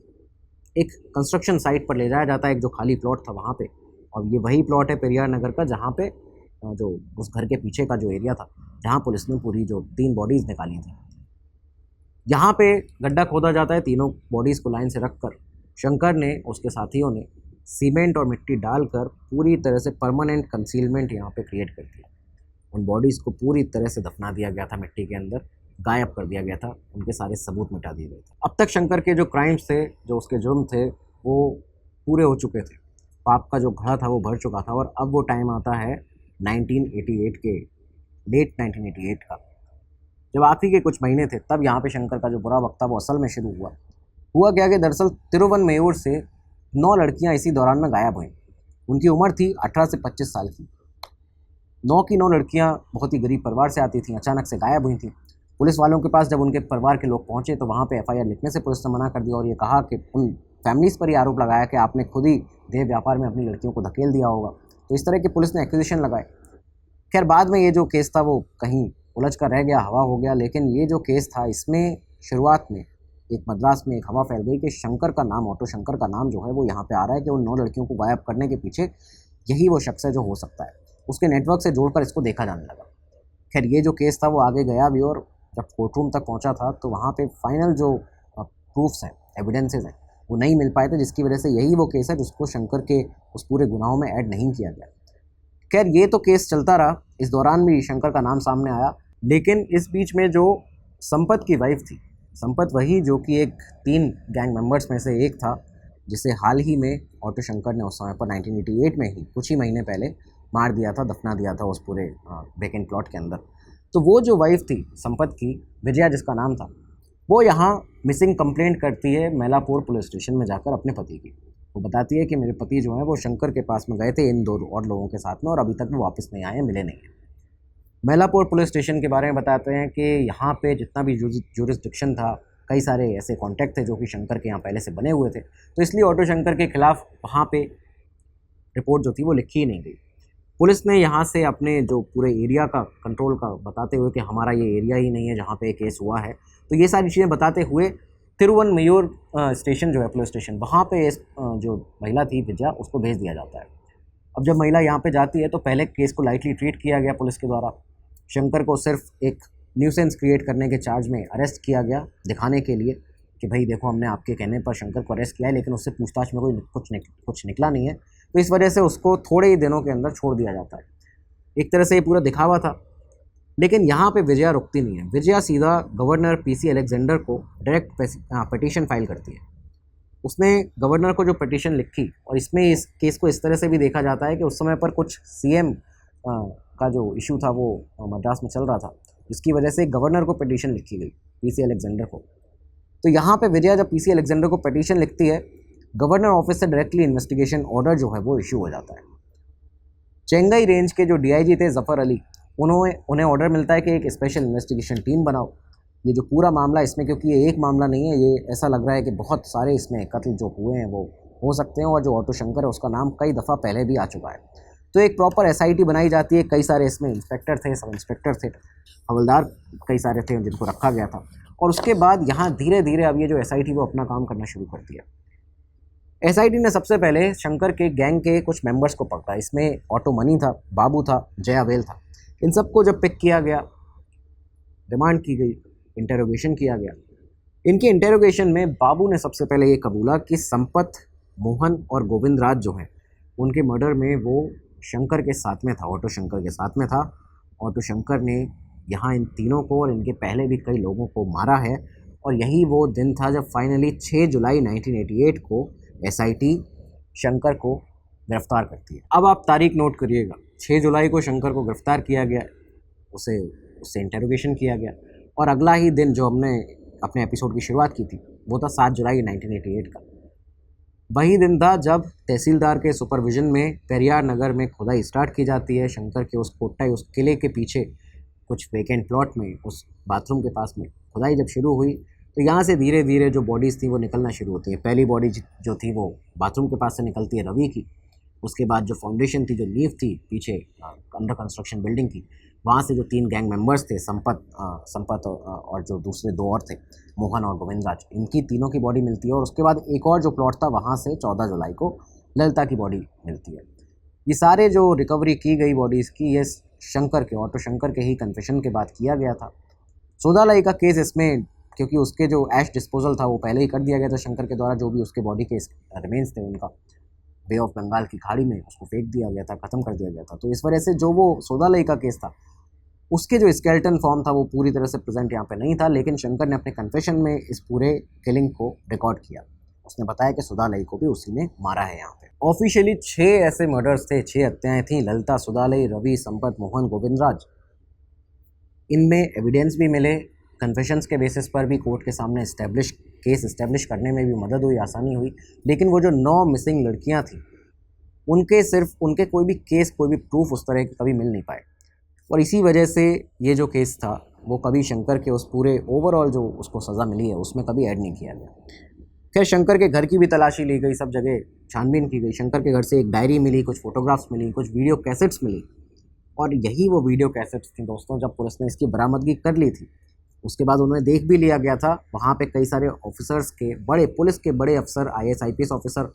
एक कंस्ट्रक्शन साइट पर ले जाया जाता है, एक जो खाली प्लॉट था वहाँ पे। और ये वही प्लॉट है पेरियार नगर का, जहाँ पे जो उस घर के पीछे का जो एरिया था, जहाँ पुलिस ने पूरी जो 3 बॉडीज़ निकाली थी, यहाँ पे गड्ढा खोदा जाता है। तीनों बॉडीज़ को लाइन से रखकर शंकर ने, उसके साथियों ने सीमेंट और मिट्टी डालकर पूरी तरह से परमानेंट कंसीलमेंट यहाँ पे क्रिएट कर दिया। उन बॉडीज़ को पूरी तरह से दफना दिया गया था, मिट्टी के अंदर गायब कर दिया गया था, उनके सारे सबूत मिटा दिए गए थे। अब तक शंकर के जो क्राइम्स थे, जो उसके जुर्म थे, वो पूरे हो चुके थे। पाप का जो घड़ा था वो भर चुका था। और अब वो टाइम आता है 1988 के, लेट 1988 का, जब आखिरी के कुछ महीने थे, तब यहाँ पे शंकर का जो बुरा वक्त था वो असल में शुरू हुआ क्या कि दरअसल तिरुवनमयूर से 9 लड़कियाँ इसी दौरान में गायब हुई। उनकी उम्र थी 18 से 25 साल की। 9 की 9 लड़कियाँ बहुत ही गरीब परिवार से आती थीं, अचानक से गायब हुई थीं। पुलिस वालों के पास जब उनके परिवार के लोग पहुँचे तो वहाँ पे FIR लिखने से पुलिस ने मना कर दिया और ये कहा कि उन फैमिलीज़ पर ही आरोप लगाया कि आपने खुद ही देह व्यापार में अपनी लड़कियों को धकेल दिया होगा। तो इस तरह की पुलिस ने एक्विजिशन लगाए। खैर बाद में ये जो केस था वो कहीं उलझ कर रह गया, हवा हो गया। लेकिन ये जो केस था इसमें शुरुआत में एक मद्रास में एक हवा फैल गई कि शंकर का नाम, ऑटो शंकर का नाम जो है वो यहाँ पे आ रहा है कि उन 9 लड़कियों को गायब करने के पीछे यही वो शख्स है जो हो सकता है। उसके नेटवर्क से जोड़कर इसको देखा जाने लगा। खैर ये जो केस था वो आगे गया भी, और जब कोर्ट रूम तक पहुँचा था तो वहाँ पे फाइनल जो प्रूफ्स हैं, एविडेंसेस हैं, वो नहीं मिल पाए थे, जिसकी वजह से यही वो केस है जिसको शंकर के उस पूरे गुनाहों में ऐड नहीं किया गया। खैर ये तो केस चलता रहा, इस दौरान भी शंकर का नाम सामने आया। लेकिन इस बीच में जो संपत की वाइफ थी, संपत वही जो कि एक 3 गैंग मेंबर्स में से एक था, जिसे हाल ही में ऑटो शंकर ने उस समय पर 1988 में ही कुछ ही महीने पहले मार दिया था, दफना दिया था उस पूरे वेकेंट प्लॉट के अंदर। तो वो जो वाइफ थी संपत की, विजया जिसका नाम था, वो यहाँ मिसिंग कंप्लेंट करती है मैलापुर पुलिस स्टेशन में जाकर अपने पति की। वो बताती है कि मेरे पति जो हैं वो शंकर के पास में गए थे इन 2 और लोगों के साथ में, और अभी तक वो वापस नहीं आए हैं, मिले नहीं हैं। मैलापुर पुलिस स्टेशन के बारे में बताते हैं कि यहाँ पे जितना भी जुरिस्डिक्शन था, कई सारे ऐसे कॉन्टैक्ट थे जो कि शंकर के यहाँ पहले से बने हुए थे, तो इसलिए ऑटो शंकर के खिलाफ वहाँ पे रिपोर्ट जो थी वो लिखी ही नहीं गई। पुलिस ने यहाँ से अपने जो पूरे एरिया का कंट्रोल का बताते हुए कि हमारा ये एरिया ही नहीं है जहाँ पे केस हुआ है, तो ये सारी चीज़ें बताते हुए तिरुवनमयूर स्टेशन जो है पुलिस स्टेशन, वहाँ पे जो महिला थी विजया, उसको भेज दिया जाता है। अब जब महिला यहाँ पे जाती है तो पहले केस को लाइटली ट्रीट किया गया पुलिस के द्वारा। शंकर को सिर्फ एक न्यूसेंस क्रिएट करने के चार्ज में अरेस्ट किया गया, दिखाने के लिए कि भाई देखो हमने आपके कहने पर शंकर को अरेस्ट किया है, लेकिन उससे पूछताछ में कोई कुछ निकला नहीं है, तो इस वजह से उसको थोड़े ही दिनों के अंदर छोड़ दिया जाता है। एक तरह से ये पूरा दिखावा था। लेकिन यहाँ पे विजया रुकती नहीं है। विजया सीधा गवर्नर पीसी अलेक्जेंडर को डायरेक्ट पिटीशन फाइल करती है। उसने गवर्नर को जो पिटीशन लिखी, और इसमें इस केस को इस तरह से भी देखा जाता है कि उस समय पर कुछ सीएम का जो इशू था वो मद्रास में चल रहा था, जिसकी वजह से गवर्नर को पिटीशन लिखी गई पीसी अलेक्जेंडर को। तो यहाँ पे विजया जब पीसी अलेक्जेंडर को पिटीशन लिखती है, गवर्नर ऑफिस से डायरेक्टली इन्वेस्टिगेशन ऑर्डर जो है वो इशू हो जाता है। चेंगई रेंज के जो डीआईजी थे जफ़र अली, उन्हें ऑर्डर मिलता है कि एक स्पेशल इन्वेस्टिगेशन टीम बनाओ। ये जो पूरा मामला इसमें, क्योंकि ये एक मामला नहीं है, ये ऐसा लग रहा है कि बहुत सारे इसमें कत्ल जो हुए हैं वो हो सकते हैं, और जो ऑटो शंकर है उसका नाम कई दफ़ा पहले भी आ चुका है। तो एक प्रॉपर एसआईटी बनाई जाती है। कई सारे इसमें इंस्पेक्टर थे, सब इंस्पेक्टर थे, हवलदार कई सारे थे जिनको रखा गया था। और उसके बाद यहाँ धीरे धीरे अब ये जो एसआईटी वो अपना काम करना शुरू करती है। एसआईटी ने सबसे पहले शंकर के गैंग के कुछ मेंबर्स को पकड़ा। इसमें ऑटो मनी था, बाबू था, जया वेल था। इन सबको जब पिक किया गया, रिमांड की गई, इंटेरोगेशन किया गया। इनके इंटेरोगेशन में बाबू ने सबसे पहले ये कबूला कि संपत, मोहन और गोविंद राज जो हैं उनके मर्डर में वो शंकर के साथ में था, ऑटो शंकर के साथ में था। ऑटो शंकर ने यहाँ इन तीनों को और इनके पहले भी कई लोगों को मारा है, और यही वो दिन था जब फाइनली 6 जुलाई 1988 को एसआईटी शंकर को गिरफ्तार करती है। अब आप तारीख नोट करिएगा, 6 जुलाई को शंकर को गिरफ्तार किया गया, उससे इंटेरोगेशन किया गया, और अगला ही दिन जो हमने अपने एपिसोड की शुरुआत की थी वो था 7 जुलाई 1988 का। वही दिन था जब तहसीलदार के सुपरविजन में पेरियार नगर में खुदाई स्टार्ट की जाती है। शंकर के उस कोट्टाई, उस किले के पीछे कुछ वेकेंट प्लॉट में, उस बाथरूम के पास में खुदाई जब शुरू हुई, तो यहाँ से धीरे धीरे जो बॉडीज़ थी वो निकलना शुरू होती है। पहली बॉडी जो थी वो बाथरूम के पास से निकलती है, रवि की। उसके बाद जो फाउंडेशन थी, जो नींव थी पीछे अंडर कंस्ट्रक्शन बिल्डिंग की, वहाँ से जो 3 गैंग मेंबर्स थे, संपत और जो दूसरे 2 और थे, मोहन और गोविंद राज, इनकी तीनों की बॉडी मिलती है। और उसके बाद एक और जो प्लॉट था वहाँ से 14 जुलाई को ललिता की बॉडी मिलती है। ये सारे जो रिकवरी की गई बॉडीज़ की, ये शंकर के, ऑटो शंकर के ही कन्फेशन के बाद किया गया था। सोदालाई का केस इसमें, क्योंकि उसके जो ऐश डिस्पोजल था वो पहले ही कर दिया गया था शंकर के द्वारा, जो भी उसके बॉडी के रिमेन्स थे उनका बे ऑफ बंगाल की खाड़ी में उसको फेंक दिया गया था, ख़त्म कर दिया गया था। तो इस वजह से जो वो सोदालाई का केस था उसके जो स्केलेटन फॉर्म था वो पूरी तरह से प्रेजेंट यहाँ पे नहीं था, लेकिन शंकर ने अपने कन्फेशन में इस पूरे किलिंग को रिकॉर्ड किया। उसने बताया कि सुधालाई को भी उसी ने मारा है। यहाँ पे ऑफिशियली 6 ऐसे मर्डर्स थे, 6 हत्याएं थीं, ललिता, सुधालाई, रवि, संपत, मोहन, गोविंदराज। इनमें एविडेंस भी मिले, कन्फेशंस के बेसिस पर भी कोर्ट के सामने केस इस्टेब्लिश करने में भी मदद हुई, आसानी हुई। लेकिन वो जो 9 मिसिंग लड़कियाँ थीं उनके कोई भी केस, कोई भी प्रूफ उस तरह के कभी मिल नहीं पाए, और इसी वजह से ये जो केस था वो कभी शंकर के उस पूरे ओवरऑल जो उसको सज़ा मिली है उसमें कभी ऐड नहीं किया गया। खैर शंकर के घर की भी तलाशी ली गई, सब जगह छानबीन की गई। शंकर के घर से एक डायरी मिली, कुछ फोटोग्राफ्स मिली, कुछ वीडियो कैसेट्स मिली, और यही वो वीडियो कैसेट्स थी दोस्तों जब पुलिस ने इसकी बरामदगी कर ली थी। उसके बाद उन्हें देख भी लिया गया था। वहाँ पे कई सारे ऑफिसर्स के, बड़े पुलिस के बड़े अफसर, IAS IPS ऑफिसर,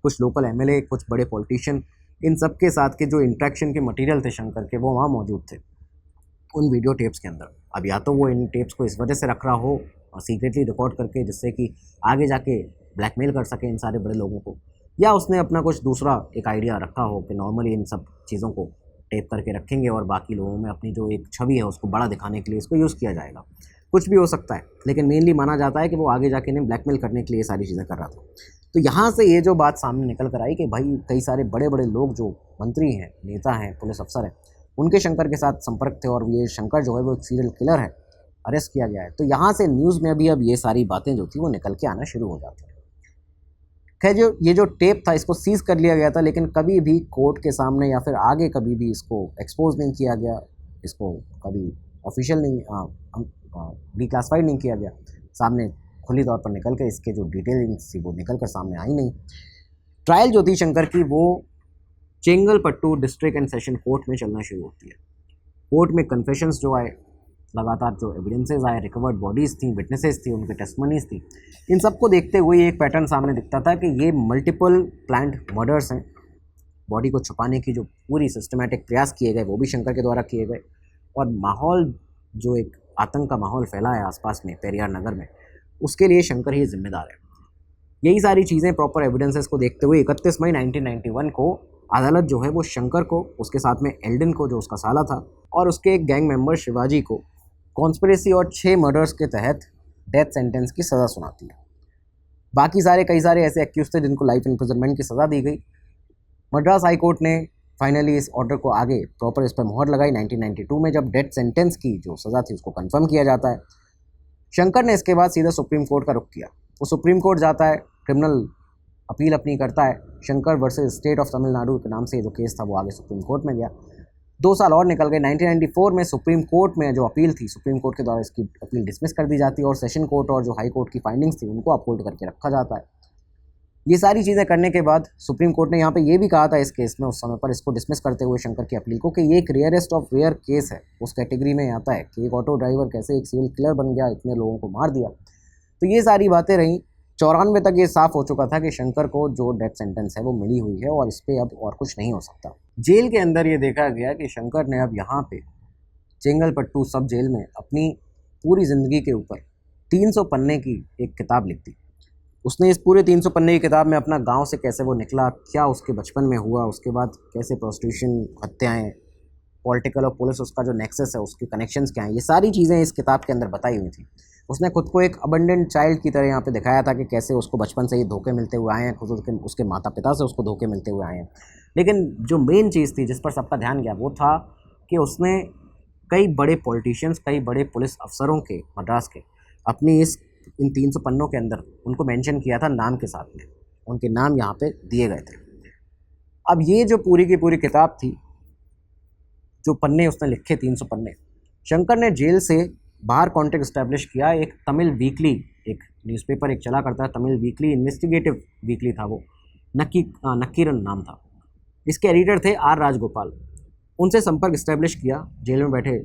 कुछ लोकल MLA, कुछ बड़े पॉलिटिशियन, इन सब के साथ के जो इंट्रैक्शन के मटेरियल थे शंकर के, वो वहाँ मौजूद थे उन वीडियो टेप्स के अंदर। अब या तो वो इन टेप्स को इस वजह से रख रहा हो और सीक्रेटली रिकॉर्ड करके, जिससे कि आगे जाके ब्लैकमेल कर सके इन सारे बड़े लोगों को, या उसने अपना कुछ दूसरा एक आइडिया रखा हो कि नॉर्मली इन सब चीज़ों को टेप करके रखेंगे और बाकी लोगों में अपनी जो एक छवि है उसको बड़ा दिखाने के लिए इसको यूज़ किया जाएगा। कुछ भी हो सकता है, लेकिन मेनली माना जाता है कि वो आगे जाके इन्हें ब्लैकमेल करने के लिए ये सारी चीज़ें कर रहा था। तो यहाँ से ये जो बात सामने निकल कर आई कि भाई कई सारे बड़े बड़े लोग जो मंत्री हैं, नेता हैं, पुलिस अफसर हैं, उनके शंकर के साथ संपर्क थे, और ये शंकर जो है वो एक सीरियल किलर है, अरेस्ट किया गया है। तो यहाँ से न्यूज़ में भी अब ये सारी बातें जो थी वो निकल के आना शुरू हो जाती हैं। खैर ये जो टेप था इसको सीज़ कर लिया गया था, लेकिन कभी भी कोर्ट के सामने या फिर आगे कभी भी इसको एक्सपोज नहीं किया गया, इसको कभी ऑफिशियल नहीं डिक्लासिफाइड नहीं किया गया, सामने खुली तौर पर निकल कर इसके जो डिटेल्स थी वो निकल कर सामने आई नहीं। ट्रायल जो थी शंकर की वो Chengalpattu district and session court में चलना शुरू होती है। कोर्ट में कन्फेशंस जो आए, लगातार जो एविडेंसेस आए, रिकवर्ड बॉडीज़ थी, विटनेसेस थी, उनके टेस्टमनीज थी, इन सबको देखते हुए एक पैटर्न सामने दिखता था कि ये मल्टीपल प्लान्ड मर्डर्स हैं। बॉडी को छुपाने की जो पूरी सिस्टमेटिक प्रयास किए गए वो भी शंकर के द्वारा किए गए, और माहौल जो एक आतंक का माहौल फैला है आसपास में पेरियार नगर में, उसके लिए शंकर ही जिम्मेदार है। यही सारी चीज़ें प्रॉपर एविडेंसेस को देखते हुए 31 मई 1991 को अदालत जो है वो शंकर को, उसके साथ में एल्डन को जो उसका साला था, और उसके एक गैंग मेंबर शिवाजी को कॉन्स्पिरेसी और 6 मर्डर्स के तहत डेथ सेंटेंस की सज़ा सुनाती है। बाकी कई सारे ऐसे एक्यूज थे जिनको लाइफ इम्प्रिजनमेंट की सज़ा दी गई। मद्रास हाई कोर्ट ने फाइनली इस ऑर्डर को आगे प्रॉपर इस पर मोहर लगाई 1992 में, जब डेथ सेंटेंस की जो सज़ा थी उसको कंफर्म किया जाता है। शंकर ने इसके बाद सीधा सुप्रीम कोर्ट का रुख किया। वो सुप्रीम कोर्ट जाता है, क्रिमिनल अपील अपनी करता है। Shankar versus state of Tamil Nadu के नाम से जो केस था वो आगे सुप्रीम कोर्ट में गया। 2 साल और निकल गए। 1994 में सुप्रीम कोर्ट में जो अपील थी, सुप्रीम कोर्ट के द्वारा इसकी अपील डिसमिस कर दी जाती है, और सेशन कोर्ट और जो हाई कोर्ट की फाइंडिंग्स थी उनको अपहोल्ड करके रखा जाता है। ये सारी चीज़ें करने के बाद सुप्रीम कोर्ट ने यहाँ पे ये भी कहा था इस केस में उस समय पर, इसको डिसमिस करते हुए शंकर की अपील को, कि ये एक रेयरेस्ट ऑफ रेयर केस है, उस कैटेगरी में आता है कि एक ऑटो ड्राइवर कैसे एक सिविल किलर बन गया, इतने लोगों को मार दिया। तो ये सारी बातें रहीं। 94 तक ये साफ हो चुका था कि शंकर को जो डेथ सेंटेंस है वो मिली हुई है, और इस पर अब और कुछ नहीं हो सकता। जेल के अंदर ये देखा गया कि शंकर ने अब यहाँ पे चेंगलपट्टू सब जेल में अपनी पूरी ज़िंदगी के ऊपर 300 पन्ने की एक किताब लिख दी। उसने इस पूरे 300 पन्ने की किताब में अपना गांव से कैसे वो निकला, क्या उसके बचपन में हुआ, उसके बाद कैसे प्रोस्टिट्यूशन, हत्याएं, पॉलिटिकल और पुलिस उसका जो नेक्सस है, उसके कनेक्शंस क्या हैं, ये सारी चीज़ें इस किताब के अंदर बताई हुई थी। उसने खुद को एक अबंडेंट चाइल्ड की तरह यहाँ पे दिखाया था कि कैसे उसको बचपन से ही धोखे मिलते हुए आए हैं, खुद उसके माता पिता से उसको धोखे मिलते हुए आए हैं। लेकिन जो मेन चीज़ थी जिस पर सबका ध्यान गया वो था कि उसने कई बड़े पॉलिटिशियंस, कई बड़े पुलिस अफसरों के, मद्रास के, अपनी इन 300 पन्नों के अंदर उनको मेंशन किया था नाम के साथ में, उनके नाम यहाँ पे दिए गए थे। अब ये जो पूरी की पूरी किताब थी, जो पन्ने उसने लिखे 300 पन्ने, शंकर ने जेल से बाहर कॉन्टेक्ट इस्टेब्लिश किया। एक तमिल वीकली, एक न्यूज़पेपर एक चला करता है तमिल वीकली, इन्वेस्टिगेटिव वीकली था वो, नक्कीरन नाम था। इसके एडिटर थे R राजगोपाल। उनसे संपर्क इस्टेब्लिश किया जेल में बैठे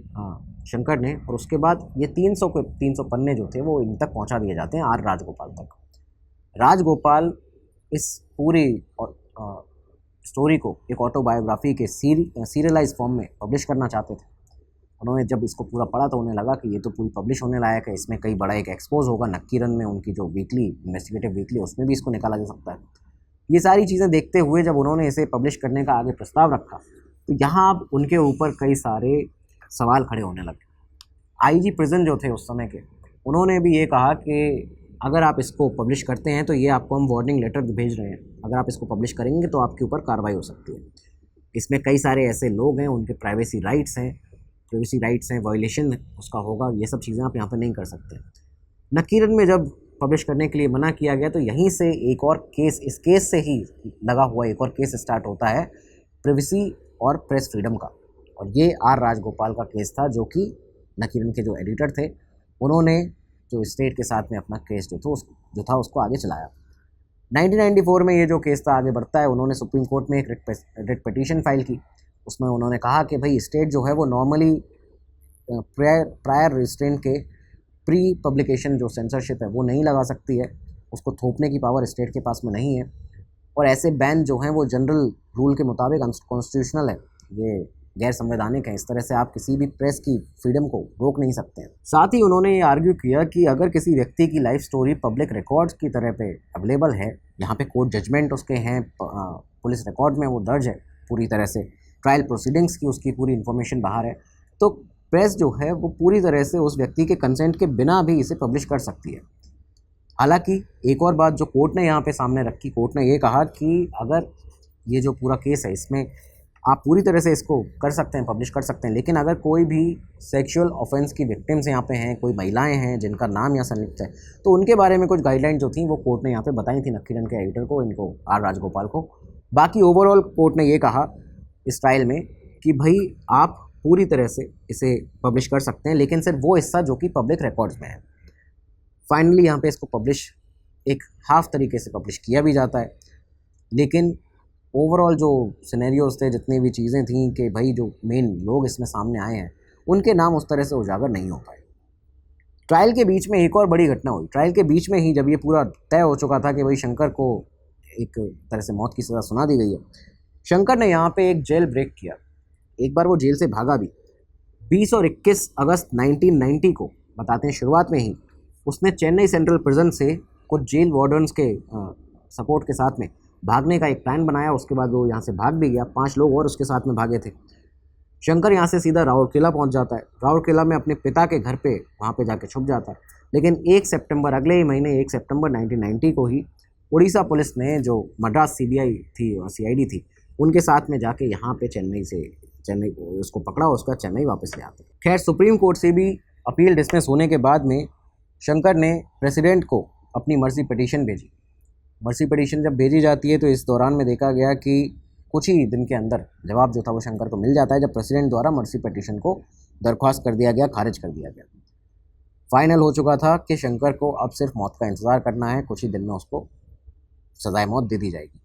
शंकर ने, और उसके बाद ये 300 पन्ने जो थे वो इन तक पहुंचा दिए जाते हैं R राजगोपाल तक। राजगोपाल इस पूरी स्टोरी को एक ऑटोबायोग्राफी के सीरियलाइज फॉर्म में पब्लिश करना चाहते थे। उन्होंने जब इसको पूरा पढ़ा तो उन्हें लगा कि ये तो पूरी पब्लिश होने लायक है, इसमें कई बड़ा एक एक्सपोज होगा, नक्कीरन में उनकी जो वीकली, इन्वेस्टिगेटिव वीकली, उसमें भी इसको निकाला जा सकता है। ये सारी चीज़ें देखते हुए जब उन्होंने इसे पब्लिश करने का आगे प्रस्ताव रखा, तो यहाँ अब उनके ऊपर कई सारे सवाल खड़े होने लगे। IG प्रिजन जो थे उस समय के, उन्होंने भी ये कहा कि अगर आप इसको पब्लिश करते हैं तो ये आपको हम वार्निंग लेटर भेज रहे हैं, अगर आप इसको पब्लिश करेंगे तो आपके ऊपर कार्रवाई हो सकती है। इसमें कई सारे ऐसे लोग हैं, उनके प्राइवेसी राइट्स हैं, वायलेशन उसका होगा, ये सब चीज़ें आप यहाँ पर नहीं कर सकते। नकीरन में जब पब्लिश करने के लिए मना किया गया तो यहीं से एक और केस, इस केस से ही लगा हुआ एक और केस स्टार्ट होता है, प्रिवेसी और प्रेस फ्रीडम का। और ये R राजगोपाल का केस था, जो कि नकीरन के जो एडिटर थे उन्होंने जो स्टेट के साथ में अपना केस जो था उसको आगे चलाया। 1994 में ये जो केस था आगे बढ़ता है, उन्होंने सुप्रीम कोर्ट में एक रिट पिटीशन फाइल की। उसमें उन्होंने कहा कि भाई स्टेट जो है वो नॉर्मली प्रायर रिस्ट्रेंट के प्री पब्लिकेशन जो सेंसरशिप है वो नहीं लगा सकती है, उसको थोपने की पावर स्टेट के पास में नहीं है, और ऐसे बैन जो हैं वो जनरल रूल के मुताबिक अनकॉन्स्टिट्यूशनल है, ये गैर संवैधानिक है। इस तरह से आप किसी भी प्रेस की फ्रीडम को रोक नहीं सकते हैं। साथ ही उन्होंने ये आर्ग्यू किया कि अगर किसी व्यक्ति की लाइफ स्टोरी पब्लिक रिकॉर्ड्स की तरह पे अवेलेबल है, यहाँ पे कोर्ट जजमेंट उसके हैं, पुलिस रिकॉर्ड में वो दर्ज है, पूरी तरह से ट्रायल प्रोसीडिंग्स की उसकी पूरी इन्फॉर्मेशन बाहर है, तो प्रेस जो है वो पूरी तरह से उस व्यक्ति के कंसेंट के बिना भी इसे पब्लिश कर सकती है। हालांकि एक और बात जो कोर्ट ने यहाँ पे सामने रखी, कोर्ट ने ये कहा कि अगर ये जो पूरा केस है इसमें आप पूरी तरह से इसको कर सकते हैं, पब्लिश कर सकते हैं, लेकिन अगर कोई भी सेक्सुअल ऑफेंस की विक्टिम्स यहाँ पे हैं, कोई महिलाएं हैं जिनका नाम यहाँ संलिप्त है, तो उनके बारे में कुछ गाइडलाइन जो थी वो कोर्ट ने यहाँ पे बताई थी नक्कीरन के एडिटर को, इनको आर राजगोपाल को। बाकी ओवरऑल कोर्ट ने ये कहा इस ट्रायल में कि भाई आप पूरी तरह से इसे पब्लिश कर सकते हैं, लेकिन सिर्फ वो हिस्सा जो कि पब्लिक रिकॉर्ड्स में है। फाइनली यहाँ पे इसको पब्लिश एक हाफ तरीके से पब्लिश किया भी जाता है, लेकिन ओवरऑल जो सिनेरियोज थे, जितनी भी चीज़ें थी कि भाई जो मेन लोग इसमें सामने आए हैं उनके नाम उस तरह से उजागर नहीं हो पाए। ट्रायल के बीच में एक और बड़ी घटना हुई। ट्रायल के बीच में ही जब ये पूरा तय हो चुका था कि भाई शंकर को एक तरह से मौत की सज़ा सुना दी गई है, शंकर ने यहाँ पे एक जेल ब्रेक किया। एक बार वो जेल से भागा भी। 20 और 21 अगस्त 1990 को बताते हैं शुरुआत में ही उसने चेन्नई सेंट्रल प्रिजन से कुछ जेल वार्डन्स के सपोर्ट के साथ में भागने का एक प्लान बनाया। उसके बाद वो यहाँ से भाग भी गया, 5 लोग और उसके साथ में भागे थे। शंकर यहाँ से सीधा राउरकेला पहुँच जाता है। राउरकेला में अपने पिता के घर पे वहाँ पे जाके छुप जाता है। लेकिन 1 सितंबर, अगले ही महीने 1 सितंबर 1990 को ही उड़ीसा पुलिस ने, जो मद्रास CBI थी और CID थी, उनके साथ में जाके यहाँ पे चेन्नई उसको पकड़ा, उसका चेन्नई वापस ले आते। खैर, सुप्रीम कोर्ट से भी अपील डिसमिस होने के बाद में शंकर ने प्रेसिडेंट को अपनी मर्सी पिटीशन भेजी। मर्सी पिटीशन जब भेजी जाती है तो इस दौरान में देखा गया कि कुछ ही दिन के अंदर जवाब जो था वो शंकर को मिल जाता है, जब प्रेसिडेंट द्वारा मर्सी पिटीशन को दरख्वास्त कर दिया गया, खारिज कर दिया गया। फाइनल हो चुका था कि शंकर को अब सिर्फ मौत का इंतज़ार करना है, कुछ ही दिन में उसको सजाए मौत दे दी जाएगी।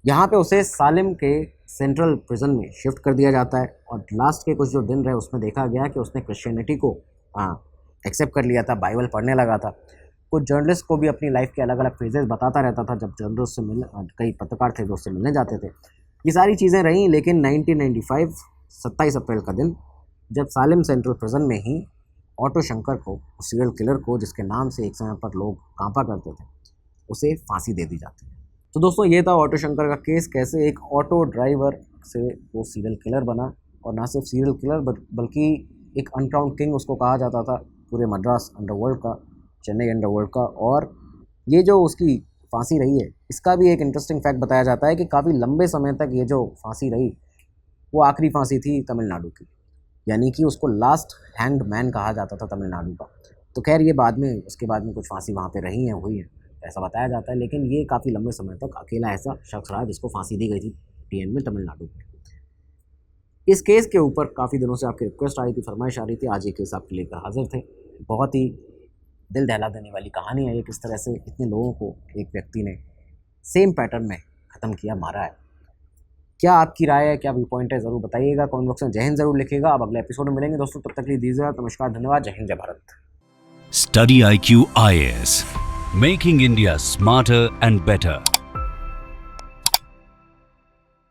यहाँ पे उसे सालिम के सेंट्रल प्रिजन में शिफ्ट कर दिया जाता है, और लास्ट के कुछ जो दिन रहे उसमें देखा गया कि उसने क्रिश्चियनिटी को एक्सेप्ट कर लिया था, बाइबल पढ़ने लगा था। कुछ जर्नलिस्ट को भी अपनी लाइफ के अलग अलग फेजेस बताता रहता था, जब जर्नलिस्ट से कई पत्रकार थे जो उससे मिलने जाते थे। ये सारी चीज़ें रहीं, लेकिन 1995 27 अप्रैल का दिन, जब सालिम सेंट्रल प्रिजन में ही ऑटो शंकर को, सीरियल किलर को, जिसके नाम से एक समय पर लोग कांपा करते थे, उसे फांसी दे दी जाती है। तो दोस्तों, ये था ऑटो शंकर का केस, कैसे एक ऑटो ड्राइवर से वो सीरियल किलर बना, और ना सिर्फ सीरियल किलर बल्कि एक अनक्राउंड किंग उसको कहा जाता था पूरे मद्रास अंडरवर्ल्ड का, चेन्नई अंडरवर्ल्ड का। और ये जो उसकी फांसी रही है, इसका भी एक इंटरेस्टिंग फैक्ट बताया जाता है कि काफ़ी लंबे समय तक ये जो फांसी रही वो आखिरी फांसी थी तमिलनाडु की, यानी कि उसको लास्ट हैंग्ड मैन कहा जाता था तमिलनाडु का। तो खैर, ये बाद में, उसके बाद में कुछ फांसी वहाँ पे रही हैं, हुई है, ऐसा बताया जाता है, लेकिन ये काफ़ी लंबे समय तक अकेला ऐसा शख्स रहा जिसको फांसी दी गई थी TN में, तमिलनाडु में। इस केस के ऊपर काफ़ी दिनों से आपकी रिक्वेस्ट आ रही थी, फरमाइश आ रही थी, आज ये केस आपके लेकर हाजिर थे। बहुत ही दिल दहला देने वाली कहानी है ये, किस तरह से इतने लोगों को एक व्यक्ति ने सेम पैटर्न में ख़त्म किया, मारा है। क्या आपकी राय है, क्या व्यू पॉइंट है, ज़रूर बताइएगा कमेंट बॉक्स में। जय हिंद ज़रूर लिखिएगा। अब अगले एपिसोड में मिलेंगे दोस्तों, तब तक के लिए दीजिएगा नमस्कार, धन्यवाद, जय हिंद, जय Bharat. Study IQ IAS, making India smarter and better.